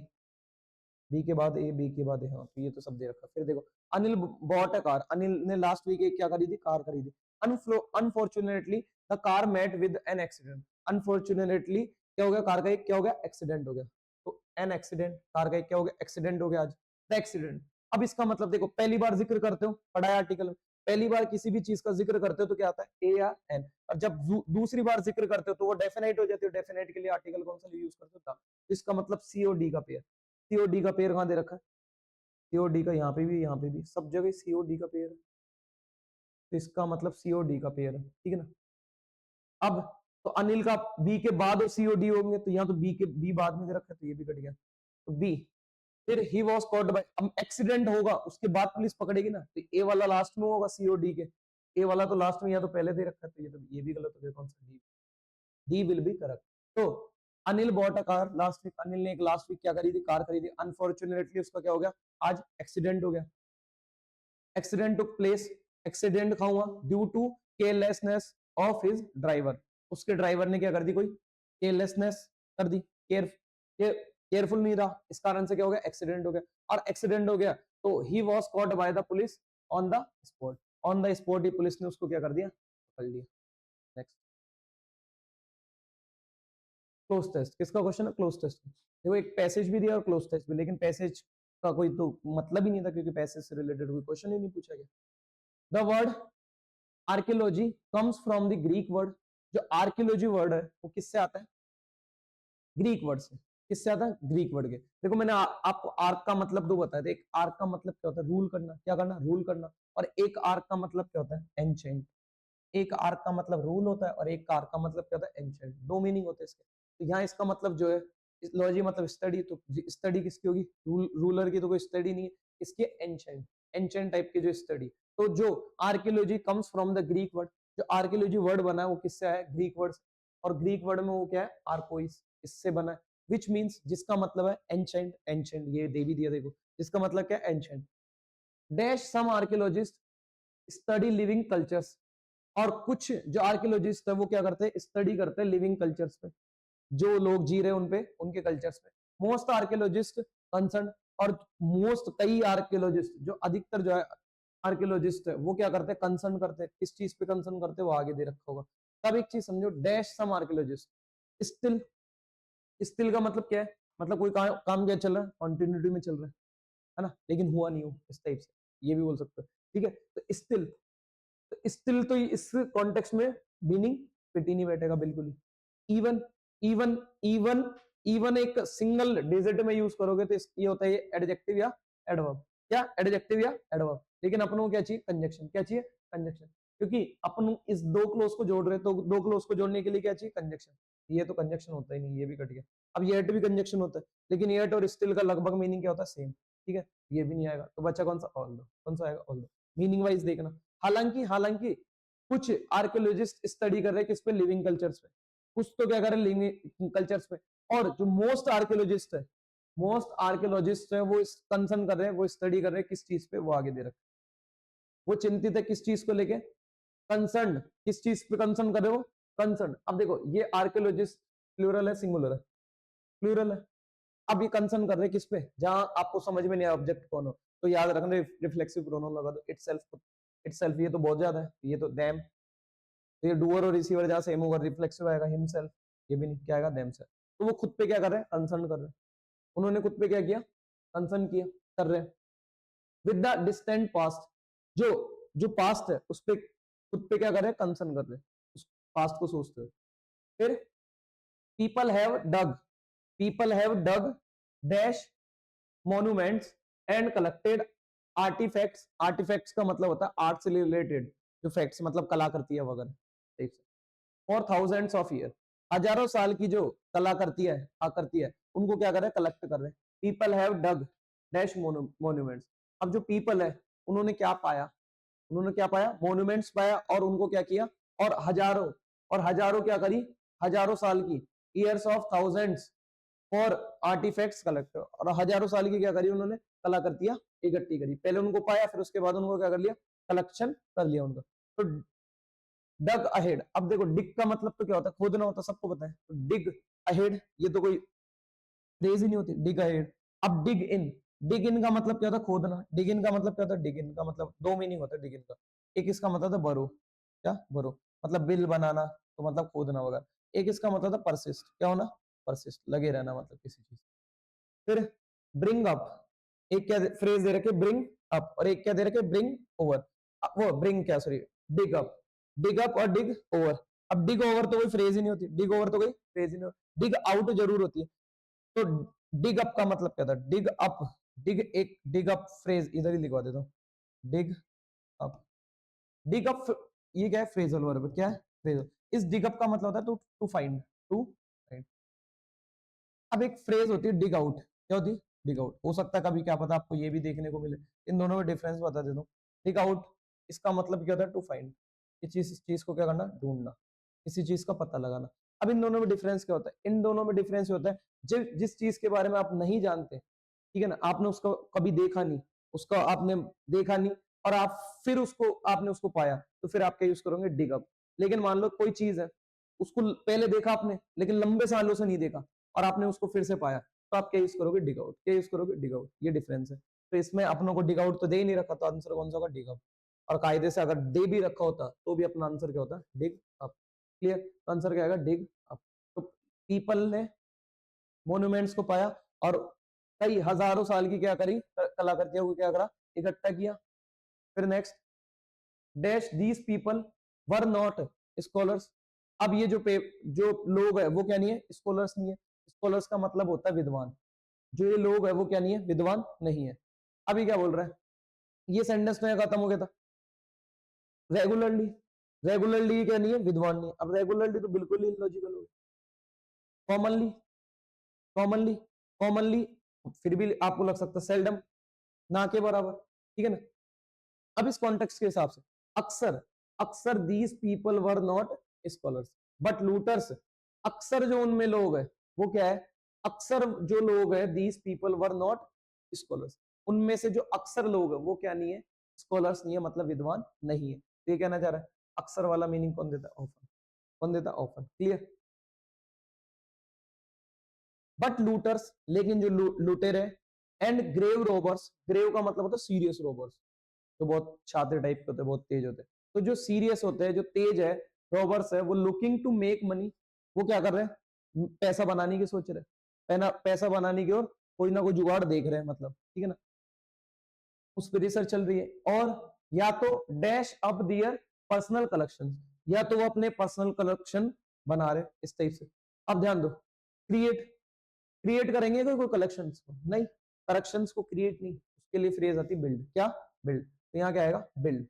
बी के बाद ए, बी के बाद ए, हाँ तो ये तो सब दे रखा। फिर देखो, Anil bought a car, Anil ने लास्ट वीक एक क्या खरीदी, कार खरीदी। Unfortunately the car met with an accident, unfortunately क्या हो गया, कार का एक क्या हो गया, एक्सीडेंट हो गया, तो एन एक्सीडेंट, कार का एक क्या हो गया, एक्सीडेंट हो गया आज, द एक्सीडेंट। अब इसका मतलब देखो, पहली बार जिक्र करते हो, पढ़ाया आर्टिकल में, पहली बार किसी भी चीज का जिक्र करते हो तो क्या आता है, ए या एन, और जब दूसरी बार जिक्र करते हो तो वो डेफिनेट हो जाती है, डेफिनेट के लिए आर्टिकल कौन सा यूज करते हो, इसका मतलब सी और डी का पेयर, सीओडी का पेयर कहां दे रखा है, सीओडी का यहाँ पे भी, यहाँ पे भी, सब जगह सीओडी का पेयर है, तो इसका मतलब सीओडी का पेयर है, ठीक है ना। अब तो अनिल का बी के बाद और सीओडी होंगे, तो यहाँ तो बी के बी बाद में दे रखा है, तो ये भी कट गया, तो बी। फिर ही वॉज कॉट बाय, अब एक्सीडेंट होगा उसके बाद पुलिस पकड़ेगी ना, तो ए वाला लास्ट में होगा सीओडी के, ए वाला तो लास्ट में, या तो पहले दे रखा है, तो ये भी गलत हो गया, कौन सा, D, D will be correct. तो Anil bought a car last week, Anil ने एक लास्ट वीक क्या करी थी, कार खरीदी। अनफॉर्चुनेटली उसका क्या हो गया, आज एक्सीडेंट हो गया। एक्सीडेंट टुक प्लेस, एक्सीडेंट कहां हुआ, due to carelessness of his driver, उसके ड्राइवर ने क्या कर दी, कोई केयरलेसनेस कर दी, केयरफुल नहीं रहा, इस कारण से क्या हो गया, एक्सीडेंट हो गया। और एक्सीडेंट हो गया तो ही was caught by the police on the spot, on the spot he police ने उसको क्या कर दिया, पकड़ लिया। नेक्स्ट क्लोज टेस्ट, किसका क्वेश्चन है, क्लोज टेस्ट। देखो एक पैसेज भी दिया और क्लोज टेस्ट भी, लेकिन पैसेज का कोई तो मतलब ही नहीं था क्योंकि पैसेज से रिलेटेड कोई क्वेश्चन ही नहीं पूछा गया। The word archaeology comes from the Greek word, जो आर्कियोलॉजी वर्ड है वो किससे आता है, ग्रीक वर्ड से। किससे आता है, ग्रीक वर्ड के। देखो मैंने आपको आर्क का मतलब दो बताया था, एक आर्क का मतलब क्या होता है, रूल करना, क्या करना, रूल करना, और एक आर्क का मतलब क्या होता है, एंशेंट। एक आर्क का मतलब रूल होता है और एक आर्क का मतलब क्या होता है, एंशेंट। दो मीनिंग होते हैं इसके। तो यहाँ इसका मतलब जो है, लॉजी मतलब स्टडी, तो स्टडी किसकी होगी, रूलर की तो कोई स्टडी नहीं है, इसकी एंशेंट, एंशेंट टाइप की जो स्टडी। तो जो archaeology comes from the Greek word, जो आर्कियोलॉजी वर्ड बना है वो किससे आया, ग्रीक वर्ड। और ग्रीक वर्ड में वो क्या है, आर्कोइस, इससे बना है। विच मीन्स, जिसका मतलब है एंशेंट, एंशेंट ये दे भी दिया देखो, जिसका मतलब क्या है, एंशेंट। डैश सम आर्कियोलॉजिस्ट स्टडी लिविंग कल्चर्स, और कुछ जो आर्कियोलॉजिस्ट है वो क्या करते हैं, स्टडी करते हैं लिविंग कल्चर्स पे, जो लोग जी रहे हैं उनपे, उनके कल्चर्स पे। मोस्ट आर्कियोलॉजिस्ट कंसर्न, और मोस्ट कई आर्कियोलॉजिस्ट, जो अधिकतर जो है आर्कियोलॉजिस्ट है वो क्या करते हैं, कंसर्न करते हैं, किस चीज पे कंसर्न करते हैं वो आगे दे रखा होगा। तब एक चीज समझो, डैश सम आर्कियोलॉजिस्ट स्टिल, स्टिल का मतलब क्या है, मतलब कोई काम क्या चल रहा है, कॉन्टिन्यूटी में चल रहा है ना, लेकिन हुआ नहीं हो, इस टाइप से ये भी बोल सकते हो। ठीक है, तो स्टिल, तो स्टिल तो इस कॉन्टेक्स्ट में मीनिंग फिट ही नहीं बैठेगा बिल्कुल ही। इवन, इवन, इवन, इवन एक सिंगल डिजिट में यूज करोगे तो ये होता है एडजेक्टिव या एडवर्ब, क्या एडजेक्टिव या एडवर्ब। लेकिन अपन को क्या चाहिए, कंजक्शन, क्या चाहिए, कंजक्शन, क्योंकि अपन इस दो क्लोज को जोड़ रहे, तो दो क्लोज को जोड़ने के लिए क्या चाहिए, कंजक्शन। ये तो कंजक्शन होता ही नहीं, ये भी कट गया। अब ये एट भी कंजक्शन होता है, लेकिन एट और स्टिल का लगभग मीनिंग क्या होता है, सेम। ठीक है, ये भी नहीं आएगा, तो बच्चा कौन सा, ऑल दो, कौन सा आएगा, ऑल दो। मीनिंग वाइज देखना। हालांकि हालांकि कुछ आर्कियोलॉजिस्ट स्टडी कर रहे हैं किस पे, लिविंग कल्चर्स पे, कुछ तो क्या कर रहे हैं, लिविंग कल्चर्स पे। और जो मोस्ट आर्कियोलॉजिस्ट है, मोस्ट आर्कियोलॉजिस्ट है वो कंसर्न कर रहे हैं, वो स्टडी कर रहे हैं किस चीज पे, वो आगे दे रखे, वो चिंतित है किस चीज को लेके, कंसर्न, किस चीज पे कंसर्न कर रहे हो, कंसर्न। अब देखो ये आर्कियोलॉजिस्ट प्लूरल है, सिंगुलर है, प्लूरल है। अब ये कंसर्न कर रहे हैं किस पे, जहां आपको समझ में नहीं आया ऑब्जेक्ट कौन हो, तो याद रखना रिफ्लेक्सिव प्रोनाउन लगा दो, इटसेल्फ, इटसेल्फ ये तो बहुत ज्यादा है, ये तो देम, तो ये डूअर और रिसीवर जहां सेम होगा, रिफ्लेक्सिव आएगा हिमसेल्फ, ये भी नहीं, क्या आएगा, देम सेल्फ। तो वो खुद पे क्या कर रहे हैं, कंसर्न कर रहे हैं, उन्होंने खुद पे क्या किया, कंसर्न किया, कर रहे हैं। विद द डिस्टेंट पास्ट, जो जो पास्ट है उस पे खुद पे क्या कर रहे हैं, कंसर्न कर रहे हैं, उस पास्ट को सोचते हुए। फिर people have dug, people have dug dash monuments and collected artifacts, artifacts का मतलब होता है आर्ट से रिलेटेड जो फैक्ट्स, मतलब कलाकृति है वगैरह, फॉर थाउजेंड्स ऑफ ईयर, हजारों साल की जो कला करती है, आकृति है, उनको क्या कर रहे हैं, कलेक्ट कर रहे हैं। People have dug dash monuments, अब जो पीपल है उन्होंने क्या पाया, उन्होंने क्या पाया, मॉन्यूमेंट्स पाया, और उनको क्या किया, और हजारों, और हजारों क्या करी, हजारों साल की, years of thousands for artifacts collect, और हजारों साल की क्या करी उन्होंने, कलाकृतियां इकट्ठी करी। पहले उनको पाया, फिर उसके बाद उनको क्या कर लिया, कलेक्शन कर लिया उनका। तो डग अहेड, अब देखो डिग का मतलब तो क्या होता है, खोदना होता है, सबको पता है। तो डिग अहेड ये तो कोई फ्रेज ही नहीं होती, डिग अहेड। अब डिग इन, डिग इन का मतलब क्या होता है, खोदना। डिग इन का मतलब क्या होता है, डिग इन का मतलब दो मीनिंग होता है डिग इन का। एक इसका मतलब था बरो, क्या बरो, मतलब बिल बनाना, तो मतलब खोदना वगैरह। एक इसका मतलब था परसिस्ट, क्या होना, परसिस्ट, लगे रहना, मतलब किसी चीज। फिर ब्रिंग अप, एक क्या फ्रेज दे रखे, ब्रिंग अप, और एक क्या दे रखे, ब्रिंग ओवर। वो ब्रिंग क्या, sorry, dig up, dig up और डिग ओवर। अब डिग ओवर तो कोई फ्रेज ही नहीं होती, डिग ओवर तो कोई फ्रेज ही नहीं होती, डिग आउट जरूर होती है। तो डिग अप का मतलब क्या था, डिग अप, डिग, एक डिग अप फ्रेज इधर ही लिखवा देता हूँ, डिग अप, डिग अप, ये क्या है, फ्रेजल वर्ब, क्या है, फ्रेजल। इस डिग अप का मतलब होता है टू फाइंड, टू फाइंड। अब एक फ्रेज होती है डिग आउट, क्या होती है, डिग आउट। हो सकता है कभी क्या पता आपको ये भी देखने को मिले, इन दोनों में डिफरेंस बता देता हूँ। डिग आउट, इसका मतलब क्या होता है, टू फाइंड, इस चीज को क्या करना, ढूंढना, किसी चीज का पता लगाना। अब इन दोनों में डिफरेंस क्या होता है? इन दोनों में डिफरेंस होता है जिस चीज के बारे में आप नहीं जानते, ठीक है ना, आपने उसको कभी देखा नहीं, उसका आपने देखा नहीं, और आप फिर उसको आपने उसको पाया, तो फिर आप क्या यूज करोगे? Dig up. लेकिन मान लो कोई चीज है, उसको पहले देखा आपने लेकिन लंबे सालों से नहीं देखा, और आपने उसको फिर से पाया, तो आप क्या यूज करोगे? Dig out. क्या यूज करोगे? Dig out. ये डिफरेंस है। तो इसमें अपनों को डिग आउट तो दे ही नहीं रखा, तो आंसर कौन सा होगा? Dig up. और कायदे से अगर दे भी रखा होता तो भी अपना आंसर क्या होता? Dig up. क्लियर? तो आंसर क्या आएगा? Dig up. तो पीपल ने मोन्यूमेंट्स को पाया और कई हजारों साल की क्या करी? कलाकृतियों को क्या करा? इकट्ठा किया। फिर next, dash these people were not scholars. अब ये जो लोग है वो क्या नहीं है? स्कॉलर्स नहीं है। स्कॉलर्स का मतलब होता है विद्वान। जो ये लोग है वो क्या नहीं है? विद्वान नहीं है। अभी क्या बोल रहा है? ये सेंटेंस में खत्म हो गया था। रेगुलरली, रेगुलरली क्या नहीं है? विद्वान नहीं है। अब रेगुलरली तो बिल्कुल ही लॉजिकल हो गया। कॉमनली, कॉमनली, कॉमनली फिर भी आपको लग सकता है सेल्डम, ना के बराबर, ठीक है ना। अब इस कॉन्टेक्स्ट के हिसाब से अक्सर, अक्सर these people were not scholars but looters. अक्सर जो उनमें लोग है वो क्या है? अक्सर जो लोग है these people were not scholars, उनमें से जो अक्सर लोग है वो क्या नहीं है? स्कॉलर्स नहीं है, मतलब विद्वान नहीं है। तो ये कहना चाह रहा है अक्सर वाला मीनिंग कौन देता है? ऑफन। कौन देता है? ऑफन। क्लियर? बट लूटर्स, लेकिन जो लुटेर है, एंड ग्रेव रोबर्स, ग्रेव का मतलब होता है सीरियस रोबर्स, जो बहुत शातिर टाइप के होते हैं, बहुत तेज होते हैं। तो जो सीरियस होते हैं, जो तेज है, रॉबर्स है, वो लुकिंग टू मेक मनी, वो क्या कर रहे हैं? पैसा बनाने की सोच रहे हैं, पैसा बनाने की, और कोई ना कोई जुगाड़ देख रहे हैं, मतलब, ठीक है ना, उस पर रिसर्च चल रही है। और या तो डैश अप दियर पर्सनल कलेक्शन, या तो वो अपने पर्सनल कलेक्शन बना रहे इस टाइप से। अब ध्यान दो, क्रिएट, क्रिएट करेंगे कोई कलेक्शंस को? नहीं, कलेक्शंस को क्रिएट नहीं, उसके लिए फ्रेज आती बिल्ड। क्या? बिल्ड। तो यहाँ क्या आएगा? बिल्ड।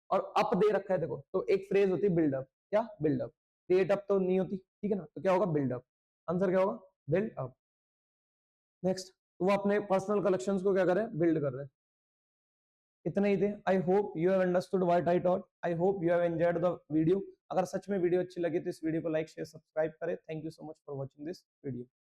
और अप दे रखा है देखो, तो एक फ्रेज होती है बिल्डअप। क्या? बिल्डअप। क्रिएट अप तो नहीं होती, ठीक है ना, तो क्या होगा? बिल्डअप। आंसर क्या होगा? Build up. नेक्स्ट, तो वो अपने पर्सनल कलेक्शंस को क्या कर रहे हैं? बिल्ड कर रहे हैं। इतने ही थे। I hope you have understood what I taught. I hope you have enjoyed the video. अगर सच में वीडियो अच्छी लगी तो इस वीडियो को लाइक शेयर सब्सक्राइब करें। Thank you so much for watching this video.